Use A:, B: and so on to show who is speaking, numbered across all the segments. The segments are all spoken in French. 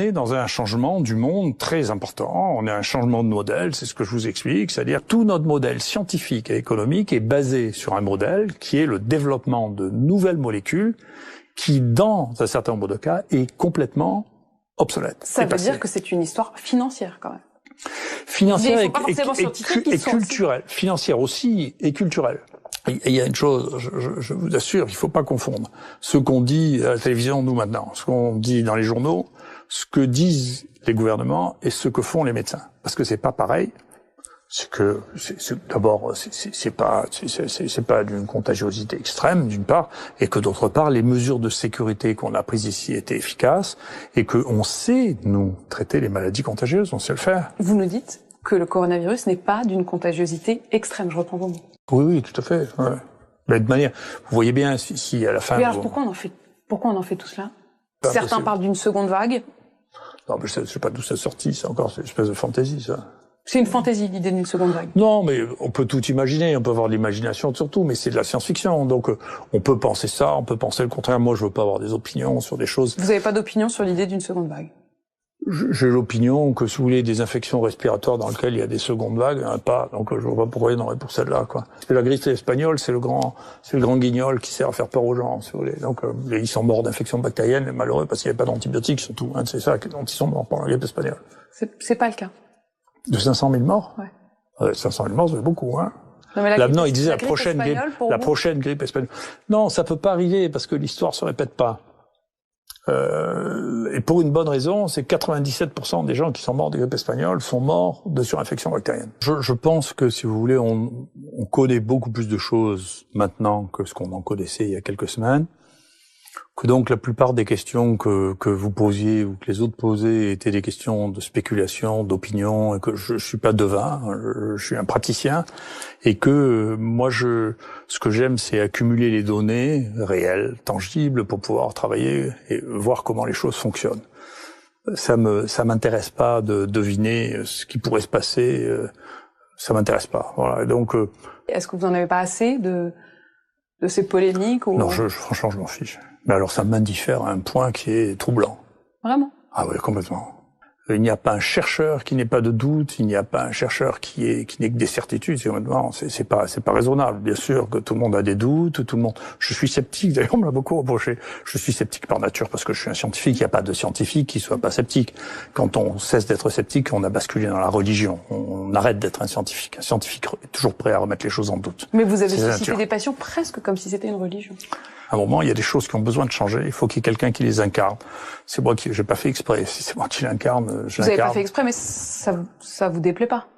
A: On est dans un changement du monde très important. On a un changement de modèle, c'est ce que je vous explique. C'est-à-dire tout notre modèle scientifique et économique est basé sur un modèle qui est le développement de nouvelles molécules qui, dans un certain nombre de cas, est complètement obsolète.
B: Ça veut dire que c'est une histoire financière, quand même.
A: Financière et culturelle. Financière aussi et culturelle. Il y a une chose, je vous assure, il ne faut pas confondre ce qu'on dit à la télévision, nous maintenant, ce qu'on dit dans les journaux, ce que disent les gouvernements et ce que font les médecins. Parce que c'est pas pareil. D'abord, c'est pas d'une contagiosité extrême, d'une part, et que d'autre part, les mesures de sécurité qu'on a prises ici étaient efficaces, et que on sait, nous, traiter les maladies contagieuses, on sait le faire.
B: Vous nous dites que le coronavirus n'est pas d'une contagiosité extrême, je reprends vos mots.
A: Oui, tout à fait, ouais. Mais de manière, vous voyez bien, si à la fin...
B: Mais alors, pourquoi on en fait tout cela? Certains parlent d'une seconde vague.
A: Non, mais je sais pas d'où ça sortit, c'est encore une espèce de fantaisie, ça.
B: C'est une fantaisie, l'idée d'une seconde vague.
A: Non, mais on peut tout imaginer, on peut avoir de l'imagination surtout, mais c'est de la science-fiction. Donc, on peut penser ça, on peut penser le contraire. Moi, je veux pas avoir des opinions sur des choses.
B: Vous n'avez pas d'opinion sur l'idée d'une seconde vague?
A: J'ai l'opinion que, si vous voulez, des infections respiratoires dans lesquelles il y a des secondes vagues, il n'y en a pas. Donc, je vois pas pourquoi il y en aurait pour celle-là, quoi. La grippe espagnole, c'est le grand guignol qui sert à faire peur aux gens, si vous voulez. Donc, ils sont morts d'infections bactériennes, les malheureux, parce qu'il n'y avait pas d'antibiotiques, surtout. Hein, c'est ça dont ils sont morts pendant la grippe espagnole.
B: C'est pas le cas.
A: De 500 000 morts?
B: Ouais.
A: 500 000 morts, c'est beaucoup, hein.
B: Non,
A: il disait la prochaine grippe espagnole. Non, ça peut pas arriver parce que l'histoire se répète pas. Et pour une bonne raison, c'est 97% des gens qui sont morts de grippe espagnole sont morts de surinfection bactérienne. Je pense que, si vous voulez, on connaît beaucoup plus de choses maintenant que ce qu'on en connaissait il y a quelques semaines. Que donc la plupart des questions que vous posiez ou que les autres posaient étaient des questions de spéculation, d'opinion, et que je suis pas devin, je suis un praticien, et que moi ce que j'aime, c'est accumuler les données réelles, tangibles, pour pouvoir travailler et voir comment les choses fonctionnent. Ça m'intéresse pas de deviner ce qui pourrait se passer, ça m'intéresse pas. Voilà. Et donc
B: est-ce que vous en avez pas assez de ces polémiques ou...
A: Non, franchement, je m'en fiche. Mais alors, ça m'indiffère à un point qui est troublant.
B: Vraiment?
A: Ah oui, complètement. Il n'y a pas un chercheur qui n'ait pas de doute, il n'y a pas un chercheur qui n'ait que des certitudes. C'est pas raisonnable. Bien sûr que tout le monde a des doutes, je suis sceptique, d'ailleurs, on me l'a beaucoup reproché. Je suis sceptique par nature parce que je suis un scientifique. Il n'y a pas de scientifique qui soit pas sceptique. Quand on cesse d'être sceptique, on a basculé dans la religion. On arrête d'être un scientifique. Un scientifique est toujours prêt à remettre les choses en doute.
B: Mais vous avez suscité des passions presque comme si c'était une religion.
A: À un moment, il y a des choses qui ont besoin de changer. Il faut qu'il y ait quelqu'un qui les incarne. C'est moi j'ai pas fait exprès. Si c'est moi qui l'incarne, je l'incarne.
B: Vous avez pas fait exprès, mais ça vous déplaît pas?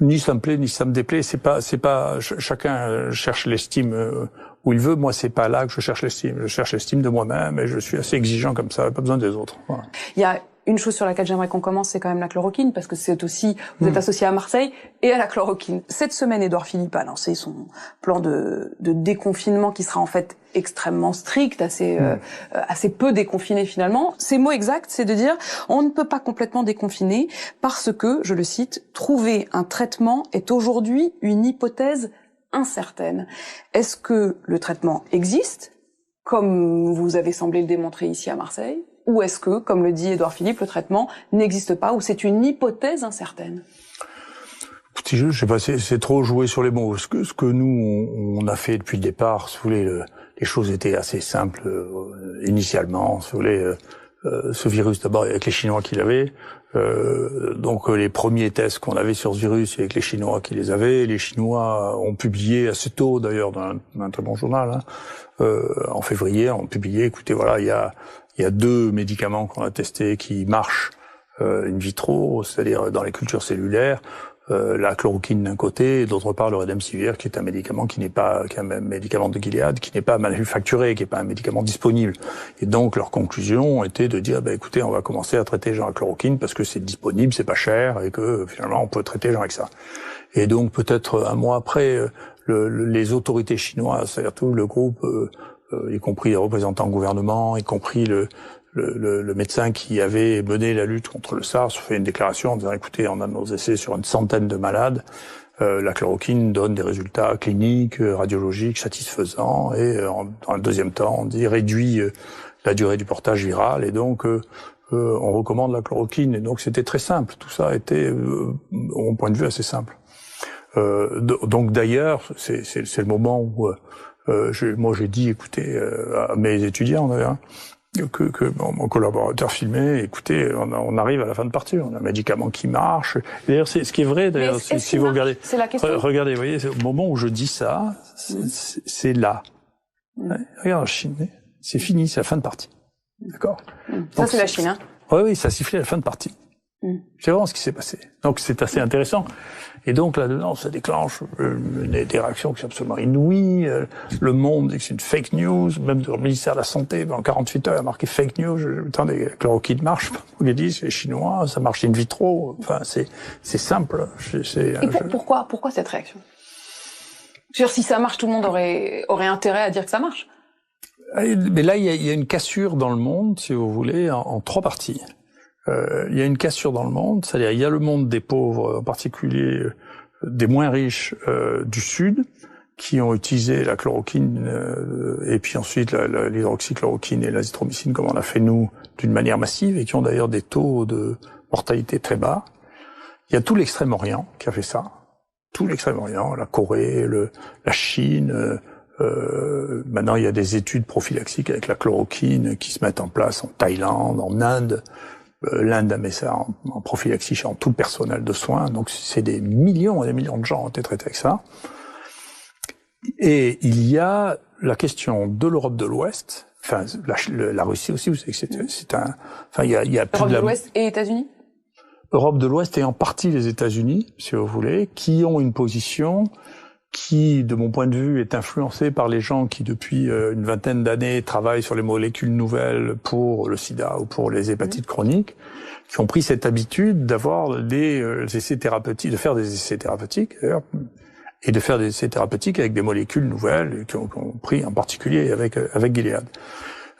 A: Ni ça me plaît, ni ça me déplaît. C'est pas, chacun cherche l'estime où il veut. Moi, c'est pas là que je cherche l'estime. Je cherche l'estime de moi-même et je suis assez exigeant comme ça. Pas besoin des autres. Voilà.
B: Il y a une chose sur laquelle j'aimerais qu'on commence, c'est quand même la chloroquine, parce que c'est aussi, vous êtes associé à Marseille et à la chloroquine. Cette semaine, Édouard Philippe a lancé son plan de déconfinement qui sera en fait extrêmement strict, assez peu déconfiné finalement. Ses mots exacts, c'est de dire on ne peut pas complètement déconfiner parce que, je le cite, trouver un traitement est aujourd'hui une hypothèse incertaine. Est-ce que le traitement existe, comme vous avez semblé le démontrer ici à Marseille? Ou est-ce que, comme le dit Édouard Philippe, le traitement n'existe pas, ou c'est une hypothèse incertaine?
A: Je sais pas, c'est trop jouer sur les mots. Ce que nous, on a fait depuis le départ, si vous voulez, les choses étaient assez simples initialement. Si vous voulez, ce virus, d'abord, avec les Chinois qui l'avaient. Donc les premiers tests qu'on avait sur ce virus, avec les Chinois qui les avaient. Les Chinois ont publié assez tôt, d'ailleurs, dans un très bon journal, en février, ont publié, écoutez, voilà, il y a 2 médicaments qu'on a testés qui marchent in vitro, c'est-à-dire dans les cultures cellulaires, la chloroquine d'un côté, et d'autre part le Remdesivir, qui est un médicament un médicament de Gilead, qui n'est pas manufacturé, qui n'est pas un médicament disponible. Et donc leur conclusion était de dire, écoutez, on va commencer à traiter les gens à chloroquine parce que c'est disponible, c'est pas cher, et que finalement on peut traiter les gens avec ça. Et donc peut-être un mois après, les autorités chinoises, c'est-à-dire tout le groupe, y compris les représentants du gouvernement, y compris le médecin qui avait mené la lutte contre le SARS, fait une déclaration en disant, écoutez, on a nos essais sur une centaine de malades, la chloroquine donne des résultats cliniques, radiologiques satisfaisants, et dans un deuxième temps, on dit réduit la durée du portage viral, et donc on recommande la chloroquine. Et donc c'était très simple. Tout ça était, au point de vue, assez simple. Donc d'ailleurs, c'est le moment où moi j'ai dit, écoutez, à mes étudiants d'ailleurs, que mon collaborateur filmait, écoutez, on arrive à la fin de partie, on a un médicament qui marche. D'ailleurs, c'est ce qui est vrai. D'ailleurs, si vous regardez,
B: c'est la question.
A: Regardez, vous voyez, au moment où je dis ça, c'est là. Ouais, regarde en Chine, c'est fini, c'est la fin de partie. D'accord.
B: Ça, c'est la Chine, hein.
A: Oui, ça a sifflé à la fin de partie. C'est vraiment ce qui s'est passé. Donc c'est assez intéressant. Et donc là-dedans, ça déclenche des réactions qui sont absolument inouïes. Le Monde dit que c'est une fake news. Même le ministère de la Santé, en 48 heures, il a marqué fake news. Attendez, la chloroquine marche. On a dit, c'est chinois, ça marche in vitro. Enfin, c'est simple.
B: Et pourquoi cette réaction? Je veux dire, si ça marche, tout le monde aurait intérêt à dire que ça marche.
A: Mais là, il y a une cassure dans le monde, si vous voulez, en trois parties. Il y a une cassure dans le monde, c'est-à-dire il y a le monde des pauvres, en particulier des moins riches du Sud, qui ont utilisé la chloroquine et puis ensuite l'hydroxychloroquine et l'azithromycine, comme on a fait nous, d'une manière massive, et qui ont d'ailleurs des taux de mortalité très bas. Il y a tout l'Extrême-Orient qui a fait ça, tout l'Extrême-Orient, la Corée, la Chine. Maintenant, il y a des études prophylaxiques avec la chloroquine qui se mettent en place en Thaïlande, en Inde. L'Inde a mis ça en prophylaxie chez tout le personnel de soins. Donc, c'est des millions et des millions de gens ont été traités avec ça. Et il y a la question de l'Europe de l'Ouest. Enfin, la Russie aussi, vous savez que c'est un... Enfin, il y a plus
B: Europe de l'Ouest et États-Unis?
A: Europe de l'Ouest et en partie les États-Unis, si vous voulez, qui ont une position qui, de mon point de vue, est influencé par les gens qui, depuis une vingtaine d'années, travaillent sur les molécules nouvelles pour le sida ou pour les hépatites chroniques, qui ont pris cette habitude d'avoir des essais thérapeutiques, de faire des essais thérapeutiques, d'ailleurs, et de faire des essais thérapeutiques avec des molécules nouvelles, qui ont pris en particulier avec Gilead.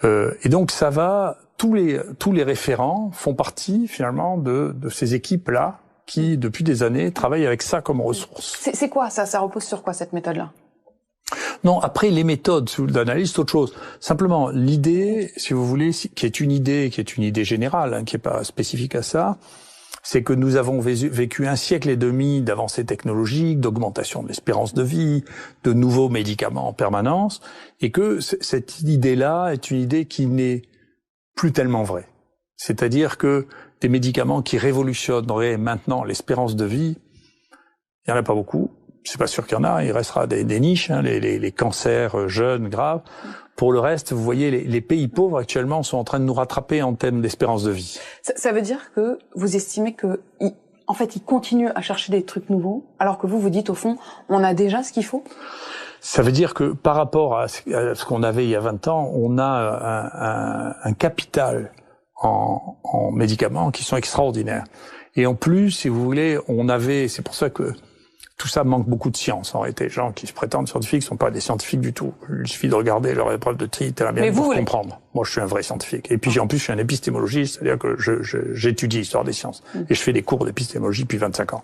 A: Et donc, ça va, tous les référents font partie, finalement, de ces équipes-là, qui, depuis des années, travaillent avec ça comme ressource.
B: C'est quoi ça? Ça repose sur quoi, cette méthode-là?
A: Non, après, les méthodes d'analyse, c'est autre chose. Simplement, l'idée, si vous voulez, qui est une idée générale, hein, qui est pas spécifique à ça, c'est que nous avons vécu un siècle et demi d'avancées technologiques, d'augmentation de l'espérance de vie, de nouveaux médicaments en permanence, et que cette idée-là est une idée qui n'est plus tellement vraie. C'est-à-dire que des médicaments qui révolutionneraient maintenant l'espérance de vie, il n'y en a pas beaucoup. C'est pas sûr qu'il y en a. Il restera des niches, hein, les cancers jeunes, graves. Pour le reste, vous voyez, les pays pauvres actuellement sont en train de nous rattraper en termes d'espérance de vie.
B: Ça veut dire que vous estimez que, en fait, ils continuent à chercher des trucs nouveaux, alors que vous dites au fond, on a déjà ce qu'il faut?
A: Ça veut dire que par rapport à ce qu'on avait il y a 20 ans, on a un capital en médicaments qui sont extraordinaires. Et en plus, si vous voulez, c'est pour ça que tout ça manque beaucoup de science. En réalité, les gens qui se prétendent scientifiques sont pas des scientifiques du tout. Il suffit de regarder leur épreuve de tri, pour comprendre. Moi, je suis un vrai scientifique. Et puis, en plus, je suis un épistémologiste, c'est-à-dire que j'étudie l'histoire des sciences. Et je fais des cours d'épistémologie depuis 25 ans.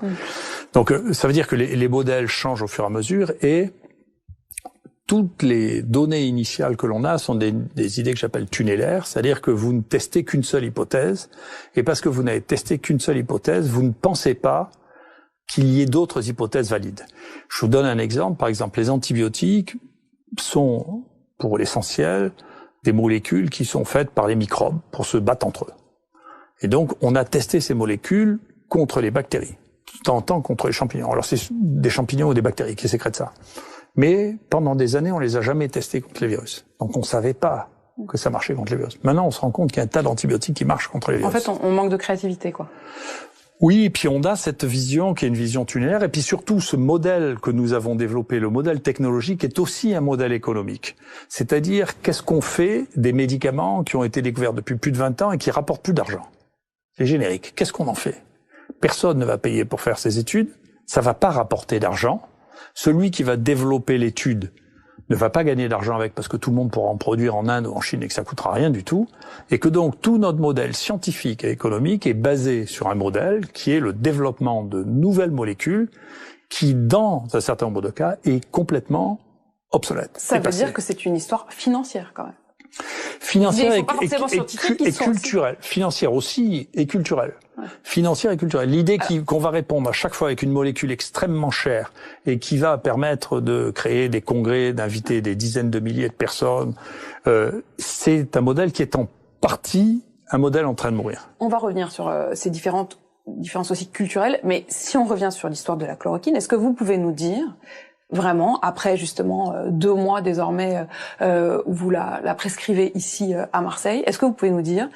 A: Donc, ça veut dire que les modèles changent au fur et à mesure et toutes les données initiales que l'on a sont des idées que j'appelle tunnellaires, c'est-à-dire que vous ne testez qu'une seule hypothèse, et parce que vous n'avez testé qu'une seule hypothèse, vous ne pensez pas qu'il y ait d'autres hypothèses valides. Je vous donne un exemple. Par exemple, les antibiotiques sont, pour l'essentiel, des molécules qui sont faites par les microbes pour se battre entre eux. Et donc, on a testé ces molécules contre les bactéries, de temps en temps contre les champignons. Alors, c'est des champignons ou des bactéries qui sécrètent ça. Mais pendant des années, on les a jamais testés contre les virus. Donc on savait pas que ça marchait contre les virus. Maintenant, on se rend compte qu'il y a un tas d'antibiotiques qui marchent contre les virus.
B: En fait, on manque de créativité, quoi.
A: Oui, et puis on a cette vision qui est une vision tunnellaire, et puis surtout ce modèle que nous avons développé, le modèle technologique, est aussi un modèle économique. C'est-à-dire, qu'est-ce qu'on fait des médicaments qui ont été découverts depuis plus de 20 ans et qui rapportent plus d'argent? Les génériques, qu'est-ce qu'on en fait? Personne ne va payer pour faire ces études, ça va pas rapporter d'argent. Celui qui va développer l'étude ne va pas gagner d'argent avec parce que tout le monde pourra en produire en Inde ou en Chine et que ça coûtera rien du tout. Et que donc tout notre modèle scientifique et économique est basé sur un modèle qui est le développement de nouvelles molécules qui, dans un certain nombre de cas, est complètement obsolète.
B: Ça veut dire que c'est une histoire financière quand même.
A: Financière et
B: culturelle.
A: Financière aussi et culturelle. Ouais. Financière et culturelle. L'idée qu'on va répondre à chaque fois avec une molécule extrêmement chère et qui va permettre de créer des congrès, d'inviter des dizaines de milliers de personnes, c'est un modèle qui est en partie un modèle en train de mourir.
B: On va revenir sur ces différences aussi culturelles, mais si on revient sur l'histoire de la chloroquine, est-ce que vous pouvez nous dire vraiment, après justement 2 mois désormais où vous la prescrivez ici à Marseille, est-ce que vous pouvez nous dire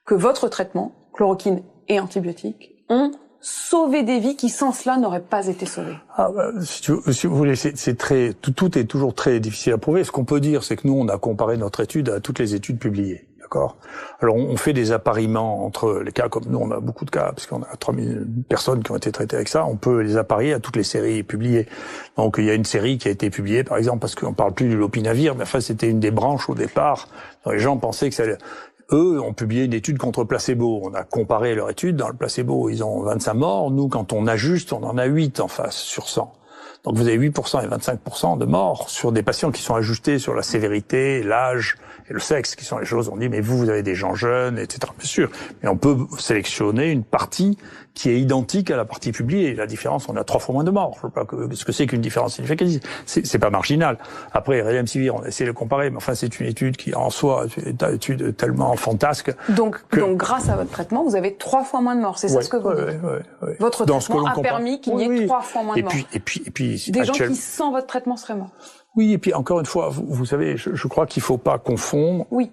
B: que votre traitement, chloroquine et antibiotiques, ont sauvé des vies qui sans cela n'auraient pas été sauvées?
A: Si vous voulez, c'est très, tout est toujours très difficile à prouver. Ce qu'on peut dire, c'est que nous, on a comparé notre étude à toutes les études publiées. D'accord. Alors, on fait des appariements entre les cas, comme nous, on a beaucoup de cas, parce qu'on a 3000 personnes qui ont été traitées avec ça, on peut les apparier à toutes les séries publiées. Donc, il y a une série qui a été publiée, par exemple, parce qu'on parle plus du lopinavir, mais enfin, c'était une des branches au départ, dont les gens pensaient que ça allait... Eux ont publié une étude contre placebo. On a comparé leur étude. Dans le placebo, ils ont 25 morts. Nous, quand on ajuste, on en a 8 en face sur 100. Donc vous avez 8% et 25% de morts sur des patients qui sont ajustés sur la sévérité, l'âge et le sexe, qui sont les choses. On dit, mais vous avez des gens jeunes, etc. Bien sûr. Mais on peut sélectionner une partie qui est identique à la partie publiée. La différence, on a 3 fois moins de morts. Je sais pas ce que c'est qu'une différence significative. C'est pas marginal. Après, Remdesivir, on a essayé de le comparer, mais enfin, c'est une étude qui, en soi, est une étude tellement fantasque.
B: Donc, grâce à votre traitement, vous avez 3 fois moins de morts. C'est ça ce que vous dites?
A: Ouais.
B: Votre traitement a permis qu'il y ait 3 fois moins de morts.
A: Et puis,
B: des gens qui, sans votre traitement, seraient morts.
A: Oui, et puis, encore une fois, vous savez, je crois qu'il faut pas confondre.
B: Oui.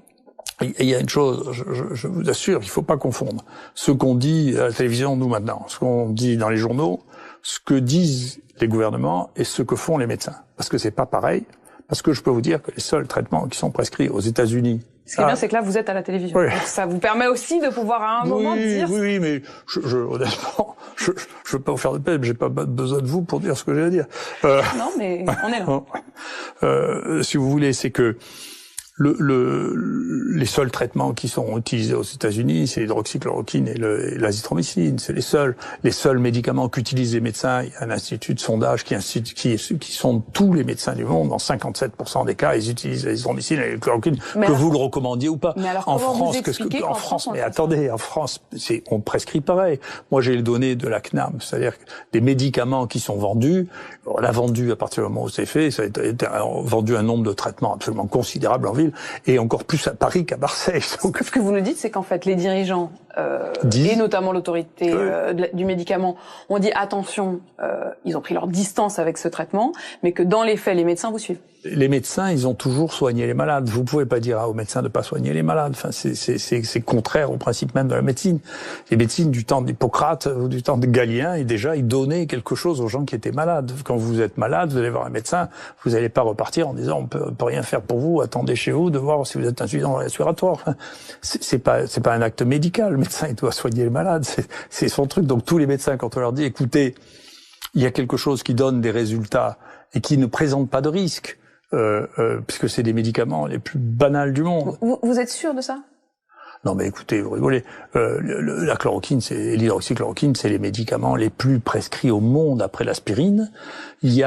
A: Et il y a une chose, je vous assure, il faut pas confondre ce qu'on dit à la télévision, nous maintenant, ce qu'on dit dans les journaux, ce que disent les gouvernements et ce que font les médecins. Parce que c'est pas pareil. Parce que je peux vous dire que les seuls traitements qui sont prescrits aux États-Unis.
B: Ce qui est bien, c'est que là, vous êtes à la télévision. Oui. Donc ça vous permet aussi de pouvoir à un moment dire.
A: Oui, mais honnêtement, je veux pas vous faire de peine, j'ai pas besoin de vous pour dire ce que j'ai à dire.
B: Non, mais on est
A: là. Si vous voulez, c'est que les seuls traitements qui sont utilisés aux États-Unis, c'est l'hydroxychloroquine et l'azithromycine. C'est les seuls médicaments qu'utilisent les médecins. Il y a un institut de sondage qui sonde tous les médecins du monde. Dans 57% des cas, ils utilisent l'azithromycine et la chloroquine, que vous le recommandiez ou pas.
B: Mais alors,
A: en France, mais attendez, en France, on prescrit pareil. Moi, j'ai les données de la CNAM, c'est-à-dire des médicaments qui sont vendus. On l'a vendu à partir du moment où c'est fait. Ça a été vendu un nombre de traitements absolument considérable en ville. Et encore plus à Paris qu'à Marseille.
B: Donc... Ce que vous nous dites, c'est qu'en fait, les dirigeants et notamment l'autorité du médicament ont dit attention, ils ont pris leur distance avec ce traitement, mais que dans les faits, les médecins vous suivent.
A: Les médecins, ils ont toujours soigné les malades. Vous pouvez pas dire aux médecins de pas soigner les malades. Enfin, c'est contraire au principe même de la médecine. Les médecines du temps d'Hippocrate ou du temps de Galien, et déjà, ils donnaient quelque chose aux gens qui étaient malades. Quand vous êtes malade, vous allez voir un médecin, vous n'allez pas repartir en disant on peut rien faire pour vous, attendez chez vous de voir si vous êtes insuffisant respiratoire. Enfin, c'est pas un acte médical. Le médecin, il doit soigner les malades. C'est son truc. Donc tous les médecins, quand on leur dit écoutez, il y a quelque chose qui donne des résultats et qui ne présente pas de risque, puisque c'est des médicaments les plus banals du monde.
B: Vous êtes sûr de ça?
A: Non, mais écoutez, vous rigolez. La chloroquine, l'hydroxychloroquine, c'est les médicaments les plus prescrits au monde après l'aspirine. Il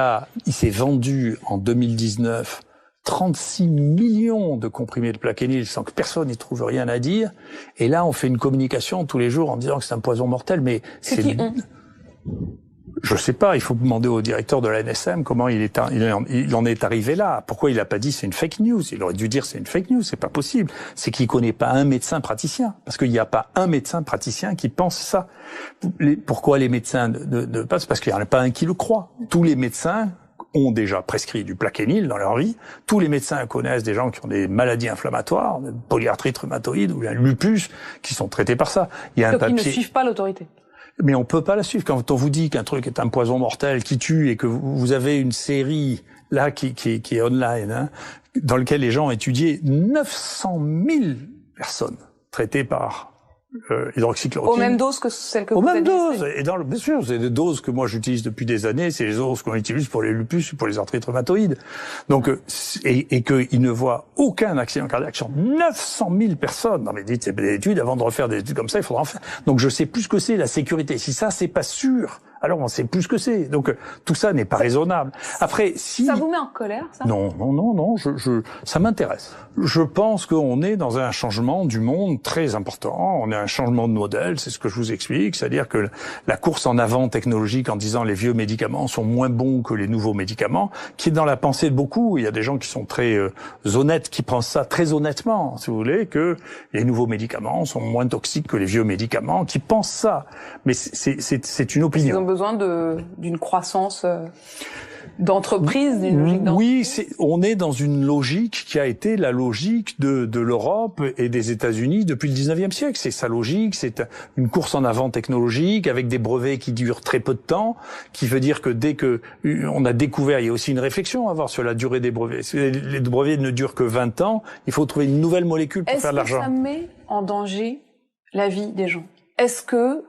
A: s'est vendu en 2019 36 millions de comprimés de plaquenil sans que personne n'y trouve rien à dire. Et là, on fait une communication tous les jours en disant que c'est un poison mortel, mais je sais pas, il faut demander au directeur de la NSM comment il en est arrivé là. Pourquoi il a pas dit c'est une fake news? Il aurait dû dire c'est une fake news, c'est pas possible. C'est qu'il connaît pas un médecin praticien. Parce qu'il n'y a pas un médecin praticien qui pense ça. Pourquoi les médecins ne passent? Parce qu'il n'y en a pas un qui le croit. Tous les médecins ont déjà prescrit du plaquenil dans leur vie. Tous les médecins connaissent des gens qui ont des maladies inflammatoires, polyarthrite rhumatoïde ou un lupus, qui sont traités par ça. Il y a un papier.
B: Ils ne suivent pas l'autorité.
A: Mais on peut pas la suivre. Quand on vous dit qu'un truc est un poison mortel qui tue et que vous avez une série là qui est online, dans lequel les gens ont étudié 900 000 personnes traitées par hydroxychloroquine.
B: Aux mêmes doses que celles que vous avez
A: utilisées. Aux mêmes doses. Et bien sûr, c'est des doses que moi j'utilise depuis des années. C'est les doses qu'on utilise pour les lupus, pour les arthrites rhumatoïdes. Donc, et qu'ils ne voient aucun accident cardiaque sur 900 000 personnes. Non mais dites, c'est des études. Avant de refaire des études comme ça, il faudra en faire. Donc je sais plus ce que c'est la sécurité. Si ça, c'est pas sûr alors on sait plus ce que c'est. Donc tout ça n'est pas raisonnable. Après, si
B: ça vous met en colère, ça?
A: Non, ça m'intéresse. Je pense qu'on est dans un changement du monde très important. On est un changement de modèle, c'est ce que je vous explique, c'est-à-dire que la course en avant technologique en disant les vieux médicaments sont moins bons que les nouveaux médicaments, qui est dans la pensée de beaucoup. Il y a des gens qui sont très honnêtes, qui pensent ça très honnêtement, si vous voulez, que les nouveaux médicaments sont moins toxiques que les vieux médicaments, qui pensent ça. Mais c'est une opinion.
B: Ils ont besoin d'une croissance d'entreprise, d'une logique d'entreprise.
A: Oui, on est dans une logique qui a été la logique de l'Europe et des États-Unis depuis le 19e siècle. C'est sa logique, c'est une course en avant technologique avec des brevets qui durent très peu de temps, qui veut dire que dès que on a découvert, il y a aussi une réflexion à avoir sur la durée des brevets. Si les brevets ne durent que 20 ans, il faut trouver une nouvelle molécule pour faire de l'argent.
B: Est-ce que ça met en danger la vie des gens? Est-ce que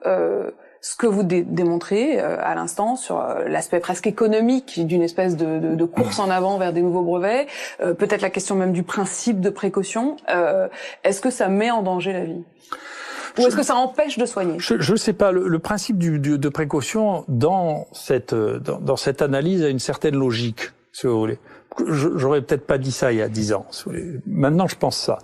B: ce que vous démontrez à l'instant sur l'aspect presque économique d'une espèce de course en avant vers des nouveaux brevets, peut-être la question même du principe de précaution, est-ce que ça met en danger la vie? Ou est-ce que ça empêche de soigner?
A: Je sais pas. Le principe de précaution dans cette analyse a une certaine logique, si vous voulez. J'aurais peut-être pas dit ça il y a 10 ans. Si vous voulez. Maintenant, je pense ça.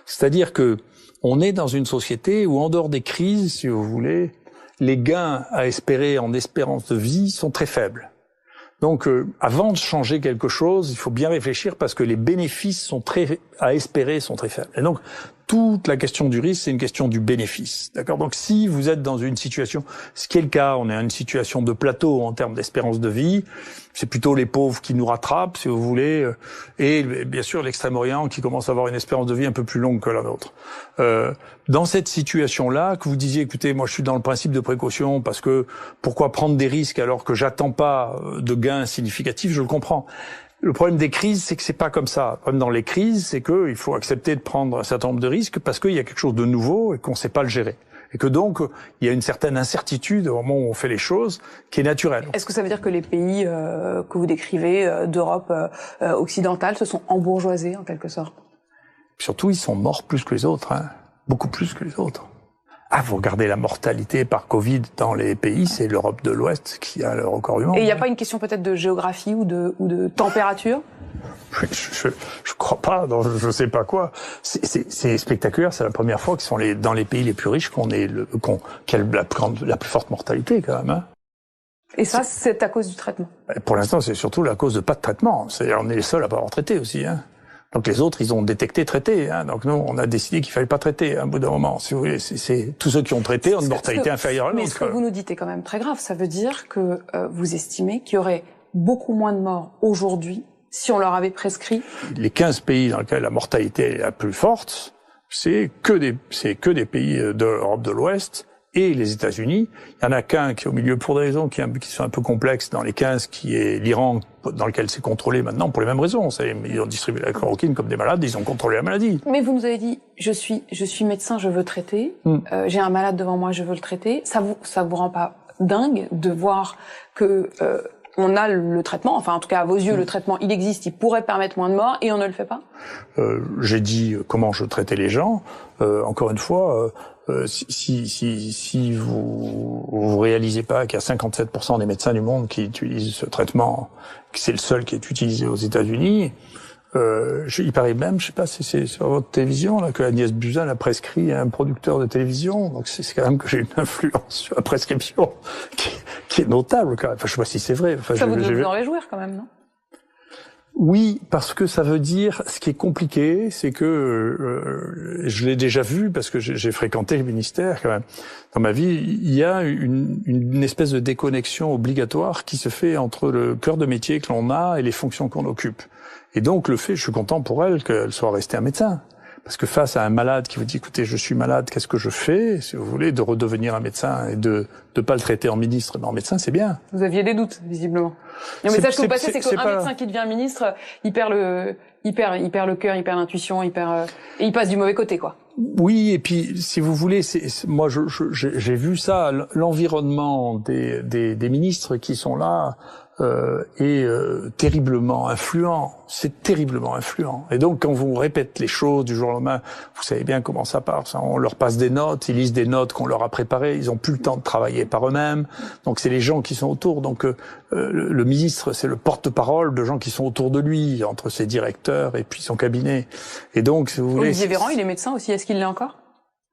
A: C'est-à-dire que on est dans une société où, en dehors des crises, si vous voulez, les gains à espérer en espérance de vie sont très faibles. Donc, avant de changer quelque chose, il faut bien réfléchir parce que les bénéfices à espérer sont très faibles. Et donc, toute la question du risque, c'est une question du bénéfice. D'accord? Donc, si vous êtes dans une situation, ce qui est le cas, on est à une situation de plateau en termes d'espérance de vie, c'est plutôt les pauvres qui nous rattrapent, si vous voulez, et bien sûr l'Extrême-Orient qui commence à avoir une espérance de vie un peu plus longue que la nôtre. Dans cette situation-là, que vous disiez, écoutez, moi je suis dans le principe de précaution parce que pourquoi prendre des risques alors que j'attends pas de gains significatifs, je le comprends. Le problème des crises, c'est que c'est pas comme ça. Le problème dans les crises, c'est qu'il faut accepter de prendre un certain nombre de risques parce qu'il y a quelque chose de nouveau et qu'on sait pas le gérer. Et que donc, il y a une certaine incertitude au moment où on fait les choses qui est naturelle.
B: Est-ce que ça veut dire que les pays que vous décrivez d'Europe occidentale se sont embourgeoisés en quelque sorte?
A: Surtout, ils sont morts plus que les autres, hein. Beaucoup plus que les autres. Ah, vous regardez la mortalité par Covid dans les pays, c'est l'Europe de l'Ouest qui a le record du monde.
B: Et il n'y a pas une question peut-être de géographie ou de température?
A: Je crois pas, je sais pas quoi. C'est spectaculaire, c'est la première fois qu'ils sont dans les pays les plus riches qui a la plus forte mortalité quand même. Hein.
B: Et ça, c'est à cause du traitement?
A: Pour l'instant, c'est surtout à cause de pas de traitement. C'est-à-dire, on est les seuls à pas avoir traité aussi. Hein. Donc les autres, ils ont détecté, traité. Hein. Donc nous, on a décidé qu'il fallait pas traiter à un bout d'un moment. Si vous voulez, c'est tous ceux qui ont traité ont une mortalité inférieure à l'autre.
B: Mais ce que vous nous dites est quand même très grave. Ça veut dire que vous estimez qu'il y aurait beaucoup moins de morts aujourd'hui si on leur avait prescrit.
A: Les 15 pays dans lesquels la mortalité est la plus forte, c'est que des pays d'Europe de l'Ouest et les États-Unis. Il y en a qu'un qui est au milieu pour des raisons qui sont un peu complexes dans les 15, qui est l'Iran, dans lequel c'est contrôlé maintenant pour les mêmes raisons. Ils ont distribué la chloroquine comme des malades, ils ont contrôlé la maladie.
B: Mais vous nous avez dit, je suis médecin, je veux traiter. J'ai un malade devant moi, je veux le traiter. Ça vous rend pas dingue de voir que on a le traitement, enfin en tout cas à vos yeux le traitement il existe, il pourrait permettre moins de morts et on ne le fait pas?
A: J'ai dit comment je traitais les gens. Encore une fois, si vous réalisez pas qu'il y a 57% des médecins du monde qui utilisent ce traitement, que c'est le seul qui est utilisé aux États-Unis, il paraît même, je sais pas si c'est sur votre télévision là que Agnès Buzyn a prescrit à un producteur de télévision, donc c'est quand même que j'ai une influence sur la prescription qui est notable quand même. Enfin, je sais pas si c'est vrai. Enfin,
B: ça vous devez en réjouir quand même, non?
A: Oui, parce que ça veut dire, ce qui est compliqué, c'est que je l'ai déjà vu parce que j'ai fréquenté le ministère quand même. Dans ma vie, il y a une espèce de déconnexion obligatoire qui se fait entre le cœur de métier que l'on a et les fonctions qu'on occupe. Et donc je suis content pour elle qu'elle soit restée un médecin. Parce que face à un malade qui vous dit, écoutez, je suis malade, qu'est-ce que je fais? Si vous voulez, de redevenir un médecin et de pas le traiter en ministre, mais en médecin, c'est bien.
B: Vous aviez des doutes, visiblement. Le message que vous passez, c'est qu'un médecin qui devient ministre, il perd le cœur, il perd l'intuition, et il passe du mauvais côté, quoi.
A: Oui, et puis, si vous voulez, moi, j'ai vu ça, l'environnement des ministres qui sont là, est terriblement influent. C'est terriblement influent. Et donc, quand vous répète les choses du jour au lendemain, vous savez bien comment ça part. On leur passe des notes, ils lisent des notes qu'on leur a préparées, ils ont plus le temps de travailler par eux-mêmes. Donc, c'est les gens qui sont autour. Donc, le ministre, c'est le porte-parole de gens qui sont autour de lui, entre ses directeurs et puis son cabinet. Et donc, si vous voulez...
B: Olivier Véran, il est médecin aussi. Est-ce qu'il l'est encore,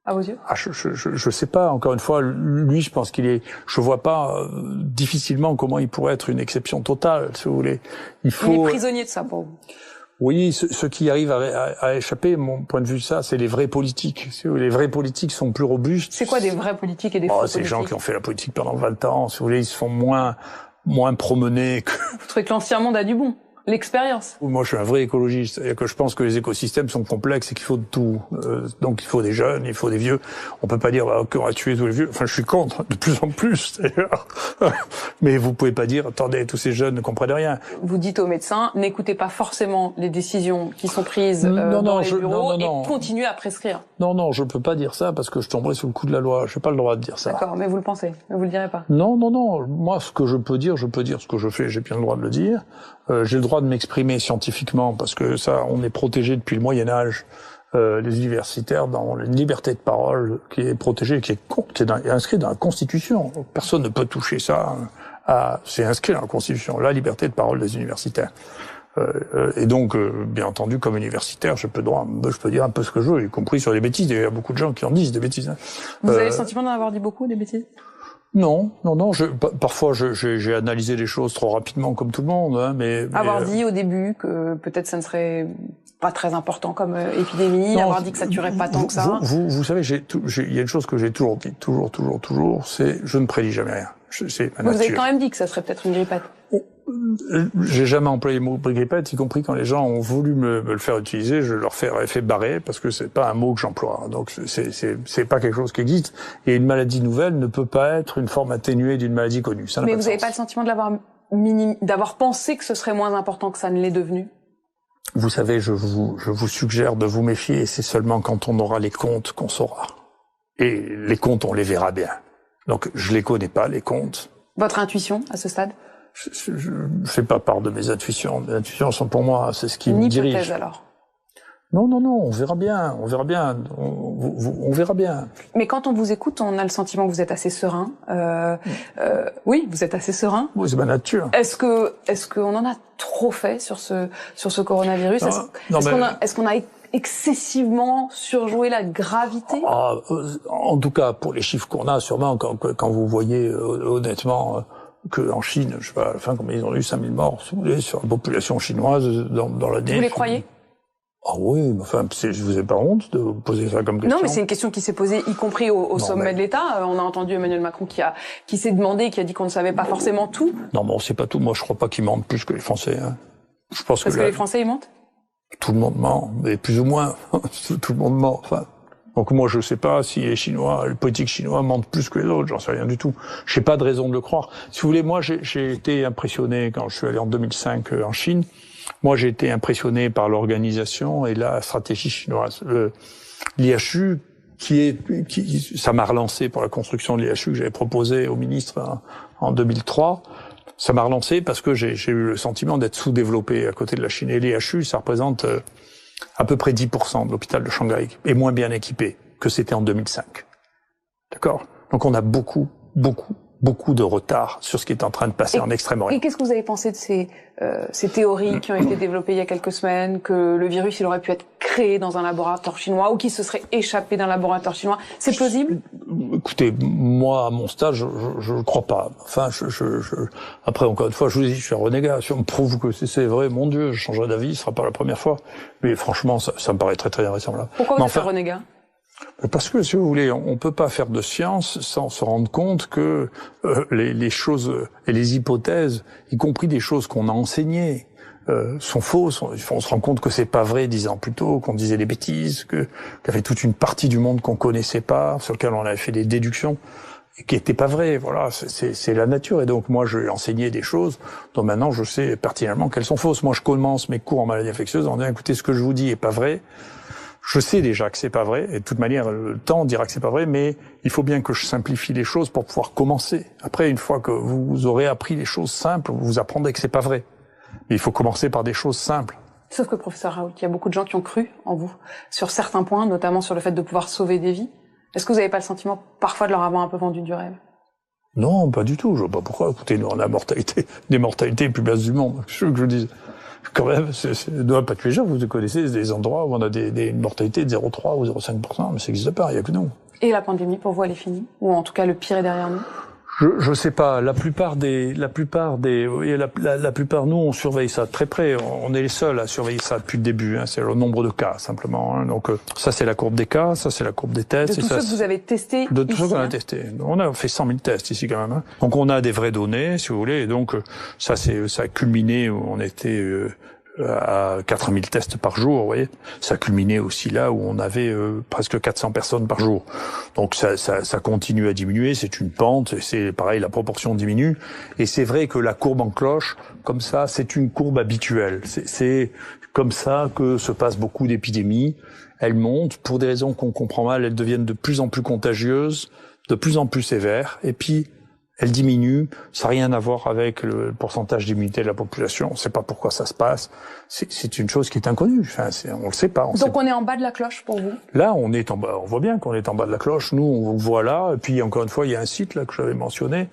B: à vos yeux?
A: Je sais pas. Encore une fois, lui, je pense je vois pas difficilement comment il pourrait être une exception totale, si vous voulez.
B: Il est prisonnier de ça, pour vous.
A: Oui, ceux qui arrivent à échapper, mon point de vue, ça, c'est les vrais politiques. Si vous voulez, les vrais politiques sont plus robustes.
B: C'est quoi des vrais politiques et des faux politiques?
A: C'est les gens qui ont fait la politique pendant 20 ans. Si vous voulez, ils se font moins promenés que...
B: Vous trouvez que l'ancien monde a du bon? L'expérience.
A: Moi, je suis un vrai écologiste. C'est-à-dire que je pense que les écosystèmes sont complexes et qu'il faut de tout. Donc, il faut des jeunes, il faut des vieux. On peut pas dire qu'on va tuer tous les vieux. Enfin, je suis contre, de plus en plus, d'ailleurs. Mais vous pouvez pas dire, attendez, tous ces jeunes ne comprennent rien.
B: Vous dites aux médecins, n'écoutez pas forcément les décisions qui sont prises dans les bureaux et continuez à prescrire.
A: Non, je peux pas dire ça parce que je tomberai sous le coup de la loi. J'ai pas le droit de dire ça.
B: D'accord, mais vous le pensez, mais vous le direz pas.
A: Non. Moi, ce que je peux dire ce que je fais, j'ai bien le droit de le dire. J'ai le droit de m'exprimer scientifiquement parce que ça, on est protégé depuis le Moyen-Âge, les universitaires, dans une liberté de parole qui est protégée, qui est inscrite dans la Constitution. Personne ne peut toucher ça. C'est inscrit dans la Constitution, la liberté de parole des universitaires. Et donc, bien entendu, comme universitaire, je peux dire un peu ce que je veux, y compris sur les bêtises. Il y a beaucoup de gens qui en disent des bêtises. Hein.
B: Vous avez le sentiment d'en avoir dit beaucoup, des bêtises?
A: Non. Parfois, j'ai analysé les choses trop rapidement, comme tout le monde. Hein, mais
B: dit au début que peut-être ça ne serait pas très important comme épidémie, avoir dit que ça tuerait pas tant que ça.
A: Vous savez, il y a une chose que j'ai toujours dit, toujours, c'est je ne prédis jamais rien. C'est ma nature.
B: Vous avez quand même dit que ça serait peut-être une grippette.
A: J'ai jamais employé le mot grippette, y compris quand les gens ont voulu me le faire utiliser, je leur ai fait barrer parce que c'est pas un mot que j'emploie. Donc c'est pas quelque chose qui existe. Et une maladie nouvelle ne peut pas être une forme atténuée d'une maladie connue. Ça n'a
B: Mais
A: pas
B: vous n'avez pas le sentiment d'avoir pensé que ce serait moins important que ça ne l'est devenu?
A: Vous savez, je vous suggère de vous méfier, et c'est seulement quand on aura les comptes qu'on saura. Et les comptes, on les verra bien. Donc je les connais pas, les comptes.
B: Votre intuition à ce stade?
A: Je fais pas part de mes intuitions. Mes intuitions sont pour moi, c'est ce qui me dirige.
B: Une hypothèse alors?
A: Non, on verra bien, on verra bien.
B: Mais quand on vous écoute, on a le sentiment que vous êtes assez serein. Oui, vous êtes assez serein.
A: Oui, c'est ma nature.
B: Est-ce qu'on en a trop fait sur ce coronavirus? Est-ce qu'on a excessivement surjoué la gravité?
A: En tout cas, pour les chiffres qu'on a, sûrement, quand vous voyez honnêtement que en Chine, je sais pas, à la fin, combien ils ont eu 5000 morts, si vous voulez, sur la population chinoise dans l'année.
B: Vous les croyez?
A: Ah oui, mais enfin, je vous ai pas honte de vous poser ça comme question.
B: Non, mais c'est une question qui s'est posée, y compris au sommet de l'État. On a entendu Emmanuel Macron qui s'est demandé, qui a dit qu'on ne savait pas forcément tout.
A: Non, mais on sait pas tout. Moi, je crois pas qu'ils mentent plus que les Français. Hein. Je pense
B: que les Français, ils mentent? Tout
A: le monde ment, mais plus ou moins. Tout le monde ment. Enfin, donc moi, je sais pas si les politiques chinois mentent plus que les autres. J'en sais rien du tout. J'ai pas de raison de le croire. Si vous voulez, moi, j'ai été impressionné quand je suis allé en 2005 en Chine. Moi, j'ai été impressionné par l'organisation et la stratégie chinoise. L'IHU, ça m'a relancé pour la construction de l'IHU que j'avais proposé au ministre en 2003. Ça m'a relancé parce que j'ai eu le sentiment d'être sous-développé à côté de la Chine. Et l'IHU, ça représente à peu près 10% de l'hôpital de Shanghai, et moins bien équipé que c'était en 2005. D'accord? Donc on a beaucoup de retard sur ce qui est en train de passer en Extrême-Orient.
B: Et qu'est-ce que vous avez pensé de ces théories qui ont été développées il y a quelques semaines, que le virus, il aurait pu être créé dans un laboratoire chinois ou qu'il se serait échappé d'un laboratoire chinois? C'est plausible?
A: Écoutez, moi, à mon stade, je ne crois pas. Enfin, après, encore une fois, je vous dis, je suis un renégat. Si on me prouve que c'est vrai, mon Dieu, je changerai d'avis, ce sera pas la première fois. Mais franchement, ça me paraît très, très invraisemblable.
B: Pourquoi vous êtes un renégat?
A: Parce que, si vous voulez, on peut pas faire de science sans se rendre compte que les choses et les hypothèses, y compris des choses qu'on a enseignées, sont fausses. On se rend compte que c'est pas vrai 10 ans plus tôt, qu'on disait des bêtises, qu'il y avait toute une partie du monde qu'on connaissait pas, sur lequel on avait fait des déductions, et qui étaient pas vraies. Voilà, c'est la nature. Et donc moi, j'ai enseigné des choses dont maintenant je sais pertinemment qu'elles sont fausses. Moi, je commence mes cours en maladie infectieuse en disant, écoutez, ce que je vous dis est pas vrai. Je sais déjà que c'est pas vrai, et de toute manière, le temps dira que c'est pas vrai, mais il faut bien que je simplifie les choses pour pouvoir commencer. Après, une fois que vous aurez appris les choses simples, vous apprendrez que c'est pas vrai. Mais il faut commencer par des choses simples.
B: Sauf que, professeur Raoult, il y a beaucoup de gens qui ont cru en vous, sur certains points, notamment sur le fait de pouvoir sauver des vies. Est-ce que vous n'avez pas le sentiment, parfois, de leur avoir un peu vendu du rêve?
A: Non, pas du tout. Je vois pas pourquoi. Écoutez, nous, on a la mortalité, des mortalités les plus basses du monde. Je veux que je vous dise. Quand même, ne doit pas tuer les gens. Vous connaissez des endroits où on a une mortalité de 0,3 ou 0,5%, mais ça n'existe pas, il n'y a que nous.
B: Et la pandémie, pour vous, elle est finie? Ou en tout cas, le pire est derrière nous?
A: Je sais pas. La plupart, nous, on surveille ça de très près. On est les seuls à surveiller ça depuis le début. Hein. C'est le nombre de cas, simplement. Hein. Donc, ça, c'est la courbe des cas. Ça, c'est la courbe des tests.
B: De tous ceux que vous avez testés
A: de tous ceux qu'on a
B: hein.
A: testés. On a fait 100 000 tests ici, quand même. Hein. Donc, on a des vraies données, si vous voulez. Et donc, ça a culminé où on était à 4000 tests par jour, vous voyez. Ça a culminé aussi là où on avait presque 400 personnes par jour. Donc ça continue à diminuer, c'est une pente, et c'est pareil, la proportion diminue. Et c'est vrai que la courbe en cloche, comme ça, c'est une courbe habituelle. C'est comme ça que se passent beaucoup d'épidémies. Elles montent, pour des raisons qu'on comprend mal, elles deviennent de plus en plus contagieuses, de plus en plus sévères, et puis elle diminue, ça n'a rien à voir avec le pourcentage d'immunité de la population. On ne sait pas pourquoi ça se passe. C'est une chose qui est inconnue. Enfin, on le sait pas.
B: Donc on est en bas de la cloche pour vous?
A: Là, on est en bas. On voit bien qu'on est en bas de la cloche. Nous, on le voit là. Et puis encore une fois, il y a un site là que j'avais mentionné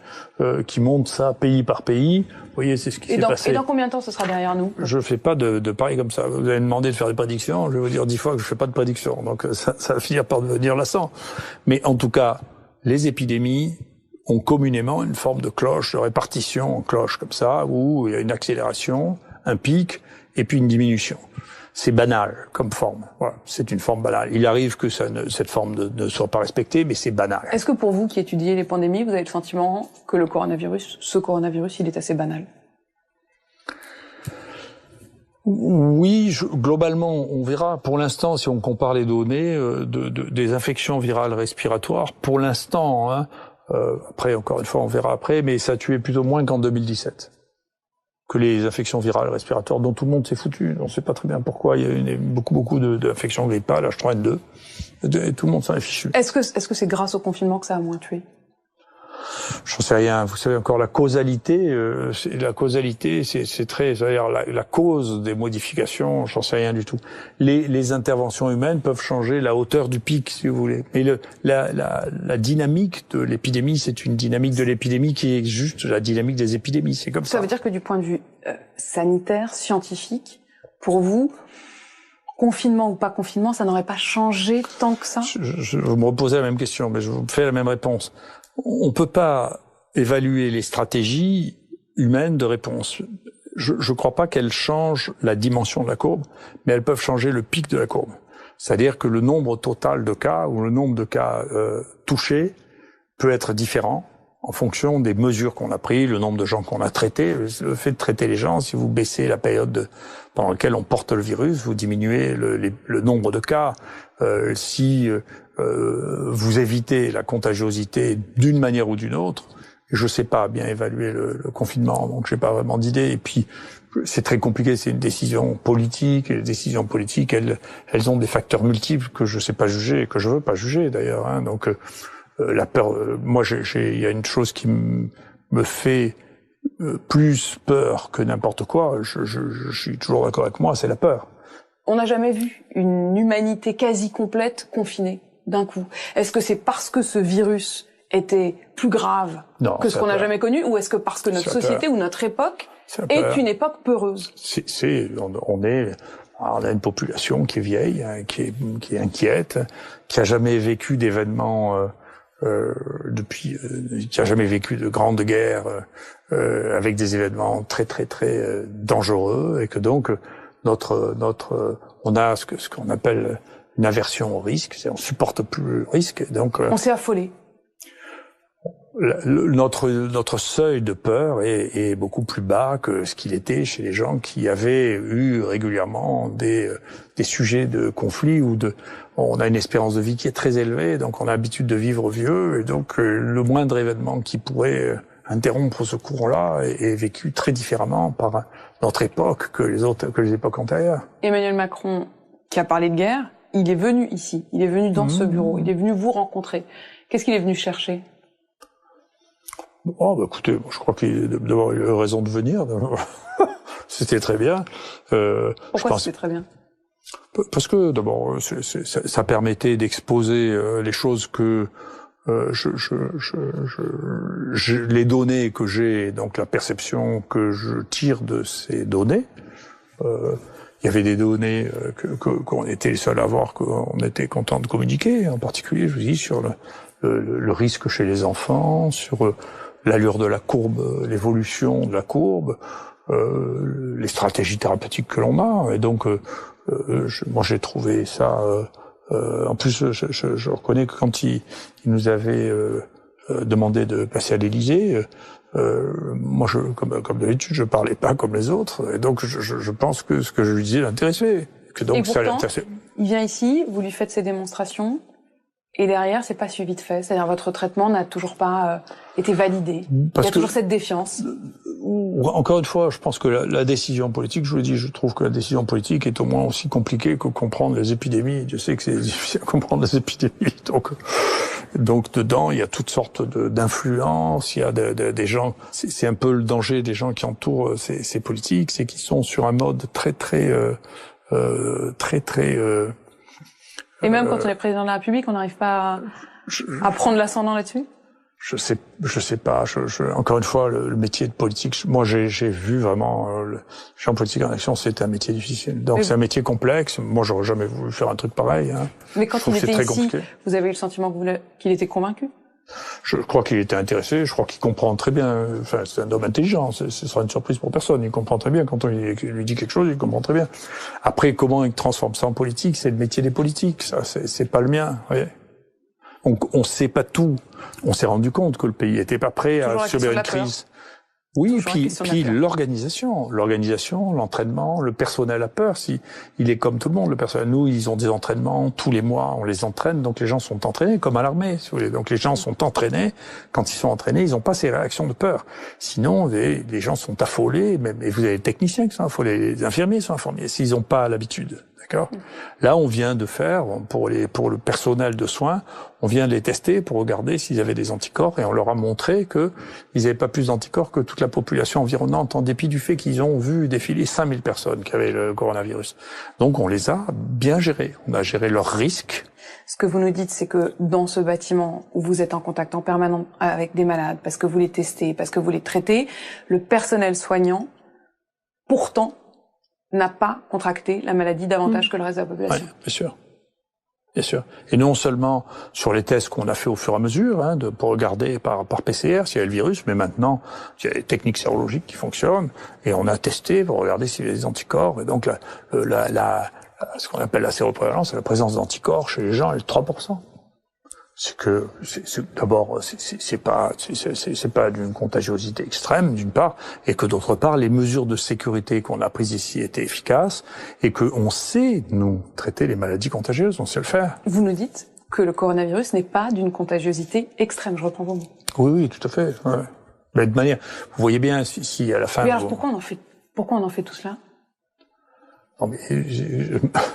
A: qui montre ça pays par pays. Vous voyez, c'est ce qui s'est passé.
B: Et dans combien de temps ce sera derrière nous?
A: Je fais pas de pareil comme ça. Vous avez demandé de faire des prédictions. Je vais vous dire 10 fois que je fais pas de prédictions. Donc ça va finir par devenir lassant. Mais en tout cas, les épidémies ont communément une forme de cloche, de répartition en cloche comme ça, où il y a une accélération, un pic, et puis une diminution. C'est banal comme forme. Voilà, c'est une forme banale. Il arrive que cette forme ne soit pas respectée, mais c'est banal.
B: Est-ce que pour vous qui étudiez les pandémies, vous avez le sentiment que ce coronavirus, il est assez banal?
A: Oui, globalement, on verra. Pour l'instant, si on compare les données des infections virales respiratoires, pour l'instant, hein, après, encore une fois, on verra après, mais ça a tué plutôt moins qu'en 2017. Que les infections virales respiratoires dont tout le monde s'est foutu. On ne sait pas très bien pourquoi. Il y a eu beaucoup d'infections grippales, H3N2, et tout le monde s'en est fichu.
B: Est-ce que c'est grâce au confinement que ça a moins tué?
A: J'en sais rien. Vous savez encore la causalité. C'est très, c'est-à-dire la cause des modifications. J'en sais rien du tout. Les interventions humaines peuvent changer la hauteur du pic, si vous voulez. Mais la dynamique de l'épidémie, c'est une dynamique de l'épidémie qui est juste la dynamique des épidémies. C'est comme ça.
B: Ça veut dire que du point de vue sanitaire, scientifique, pour vous, confinement ou pas confinement, ça n'aurait pas changé tant que ça?
A: Je me reposais la même question, mais je vous fais la même réponse. On peut pas évaluer les stratégies humaines de réponse. Je crois pas qu'elles changent la dimension de la courbe, mais elles peuvent changer le pic de la courbe. C'est-à-dire que le nombre total de cas ou le nombre de cas touchés peut être différent en fonction des mesures qu'on a prises, le nombre de gens qu'on a traités. Le fait de traiter les gens, si vous baissez la période pendant laquelle on porte le virus, vous diminuez le nombre de cas. Si vous évitez la contagiosité d'une manière ou d'une autre, je sais pas bien évaluer le confinement, donc j'ai pas vraiment d'idée. Et puis c'est très compliqué, c'est une décision politique. Et les décisions politiques, elles ont des facteurs multiples que je sais pas juger et que je veux pas juger d'ailleurs. Hein. Donc la peur, moi il y a une chose qui me fait plus peur que n'importe quoi. Je suis toujours d'accord avec moi, c'est la peur.
B: On n'a jamais vu une humanité quasi complète confinée d'un coup. Est-ce que c'est parce que ce virus était plus grave que ce qu'on n'a jamais connu, ou est-ce que parce que notre société ou notre époque est une époque peureuse?
A: On a une population qui est vieille, hein, qui est inquiète, qui a jamais vécu d'événements qui a jamais vécu de grandes guerres avec des événements très très très dangereux, et que donc on a ce qu'on appelle une aversion au risque, on supporte plus le risque, donc
B: on s'est affolé.
A: notre seuil de peur est beaucoup plus bas que ce qu'il était chez les gens qui avaient eu régulièrement des sujets de conflit ou on a une espérance de vie qui est très élevée, donc on a l'habitude de vivre vieux, et donc le moindre événement qui pourrait interrompre ce courant-là est vécu très différemment par notre époque que les époques antérieures.
B: Emmanuel Macron, qui a parlé de guerre, il est venu ici, il est venu dans ce bureau, il est venu vous rencontrer. Qu'est-ce qu'il est venu chercher?
A: Oh, bah, écoutez, je crois qu'il a d'abord eu raison de venir. C'était très bien.
B: Pourquoi c'était très bien?
A: Parce que d'abord, ça permettait d'exposer les choses que les données que j'ai, donc la perception que je tire de ces données. Il y avait des données qu'on était les seuls à avoir, qu'on était content de communiquer. En particulier, je vous dis, sur le risque chez les enfants, sur l'allure de la courbe, l'évolution de la courbe, les stratégies thérapeutiques que l'on a. Et donc, moi, j'ai trouvé ça. En plus, je reconnais que quand il nous avait demandé de passer à l'Élysée, moi, comme d'habitude, je parlais pas comme les autres. Et donc, je pense que ce que je lui disais l'intéressait. Que donc,
B: et pourtant, il vient ici, vous lui faites ses démonstrations. Et derrière, c'est pas suivi de fait. C'est-à-dire, votre traitement n'a toujours pas été validé. Il y a toujours cette défiance.
A: Encore une fois, je pense que la décision politique, je vous le dis, je trouve que la décision politique est au moins aussi compliquée que comprendre les épidémies. Je sais que c'est difficile à comprendre les épidémies. Donc dedans, il y a toutes sortes d'influences. Il y a des gens. C'est un peu le danger des gens qui entourent ces politiques, c'est qu'ils sont sur un mode très.
B: Et même quand on est président de la République, on n'arrive pas à prendre l'ascendant là-dessus?
A: Je sais pas. Encore une fois, le métier de politique, moi j'ai vu vraiment le champ politique en action, c'est un métier difficile. Donc c'est un métier complexe. Moi, j'aurais jamais voulu faire un truc pareil. Hein.
B: Mais quand il était ici, vous avez eu le sentiment qu'il était convaincu?
A: Je crois qu'il était intéressé, je crois qu'il comprend très bien, enfin, c'est un homme intelligent, ce sera une surprise pour personne, il comprend très bien, quand on lui dit quelque chose, il comprend très bien. Après, comment il transforme ça en politique, c'est le métier des politiques, ça, c'est pas le mien, vous voyez. On sait pas tout, on s'est rendu compte que le pays était pas prêt à subir une crise. Oui, puis l'organisation, l'entraînement, le personnel a peur. Si il est comme tout le monde, le personnel. Nous, ils ont des entraînements tous les mois, on les entraîne, donc les gens sont entraînés comme à l'armée, si vous voulez. Donc les gens sont entraînés. Quand ils sont entraînés, ils n'ont pas ces réactions de peur. Sinon, les gens sont affolés. Même, et vous avez les techniciens qui sont affolés, les infirmiers sont affolés s'ils n'ont pas l'habitude. D'accord. Là, on vient de faire pour le personnel de soins, on vient de les tester pour regarder s'ils avaient des anticorps et on leur a montré que ils n'avaient pas plus d'anticorps que toute la population environnante, en dépit du fait qu'ils ont vu défiler 5000 personnes qui avaient le coronavirus. Donc, on les a bien gérés. On a géré leurs risques.
B: Ce que vous nous dites, c'est que dans ce bâtiment où vous êtes en contact en permanent avec des malades, parce que vous les testez, parce que vous les traitez, le personnel soignant, pourtant, n'a pas contracté la maladie davantage que le reste de la population.
A: Oui, bien sûr. Bien sûr. Et non seulement sur les tests qu'on a fait au fur et à mesure, pour regarder par PCR s'il y a le virus, mais maintenant, il y a des techniques sérologiques qui fonctionnent, et on a testé pour regarder s'il y a des anticorps, et donc ce qu'on appelle la séroprévalence, c'est la présence d'anticorps chez les gens, elle est de 3%. D'abord, c'est pas d'une contagiosité extrême, d'une part, et que d'autre part, les mesures de sécurité qu'on a prises ici étaient efficaces, et que on sait, nous, traiter les maladies contagieuses, on sait le faire.
B: Vous nous dites que le coronavirus n'est pas d'une contagiosité extrême, je reprends vos mots.
A: Oui, tout à fait, ouais. Mais de manière, vous voyez bien, si à la fin...
B: Mais alors, pourquoi on en fait tout cela?
A: Non, mais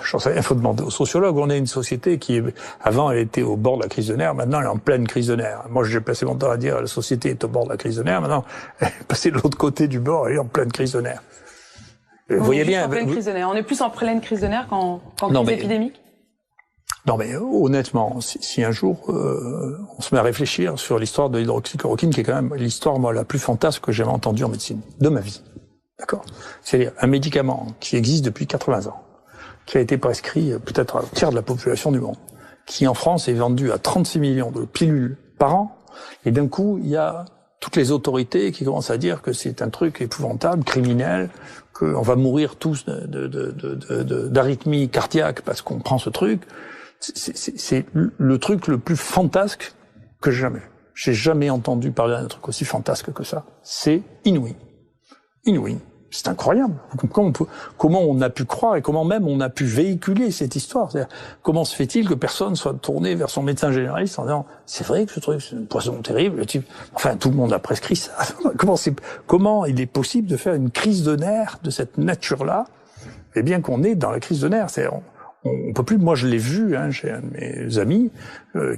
A: j'en sais rien, il faut demander aux sociologues. On est une société qui, avant, elle était au bord de la crise de nerfs, maintenant elle est en pleine crise de nerfs. Moi, j'ai passé mon temps à dire la société est au bord de la crise de nerfs, maintenant elle est passée de l'autre côté du bord, elle est en pleine crise de nerfs. Vous voyez bien.
B: En pleine crise de nerfs. On est plus en pleine crise de nerfs qu'en crise épidémique?
A: Non, mais honnêtement, si un jour on se met à réfléchir sur l'histoire de l'hydroxychloroquine, qui est quand même l'histoire, moi, la plus fantasque que j'ai jamais entendue en médecine, de ma vie. D'accord. C'est-à-dire un médicament qui existe depuis 80 ans, qui a été prescrit peut-être à un tiers de la population du monde, qui en France est vendu à 36 millions de pilules par an, et d'un coup, il y a toutes les autorités qui commencent à dire que c'est un truc épouvantable, criminel, qu'on va mourir tous d'arythmie cardiaque parce qu'on prend ce truc. C'est le truc le plus fantasque que j'ai jamais vu. J'ai jamais entendu parler d'un truc aussi fantasque que ça. C'est inouï. Inouï. C'est incroyable. Comment on a pu croire et comment même on a pu véhiculer cette histoire. C'est-à-dire, comment se fait-il que personne soit tourné vers son médecin généraliste en disant c'est vrai que ce truc c'est une poison terrible. Le type, enfin tout le monde a prescrit ça. Comment il est possible de faire une crise de nerfs de cette nature-là? Et bien qu'on est dans la crise de nerfs, on peut plus. Moi je l'ai vu chez un de mes amis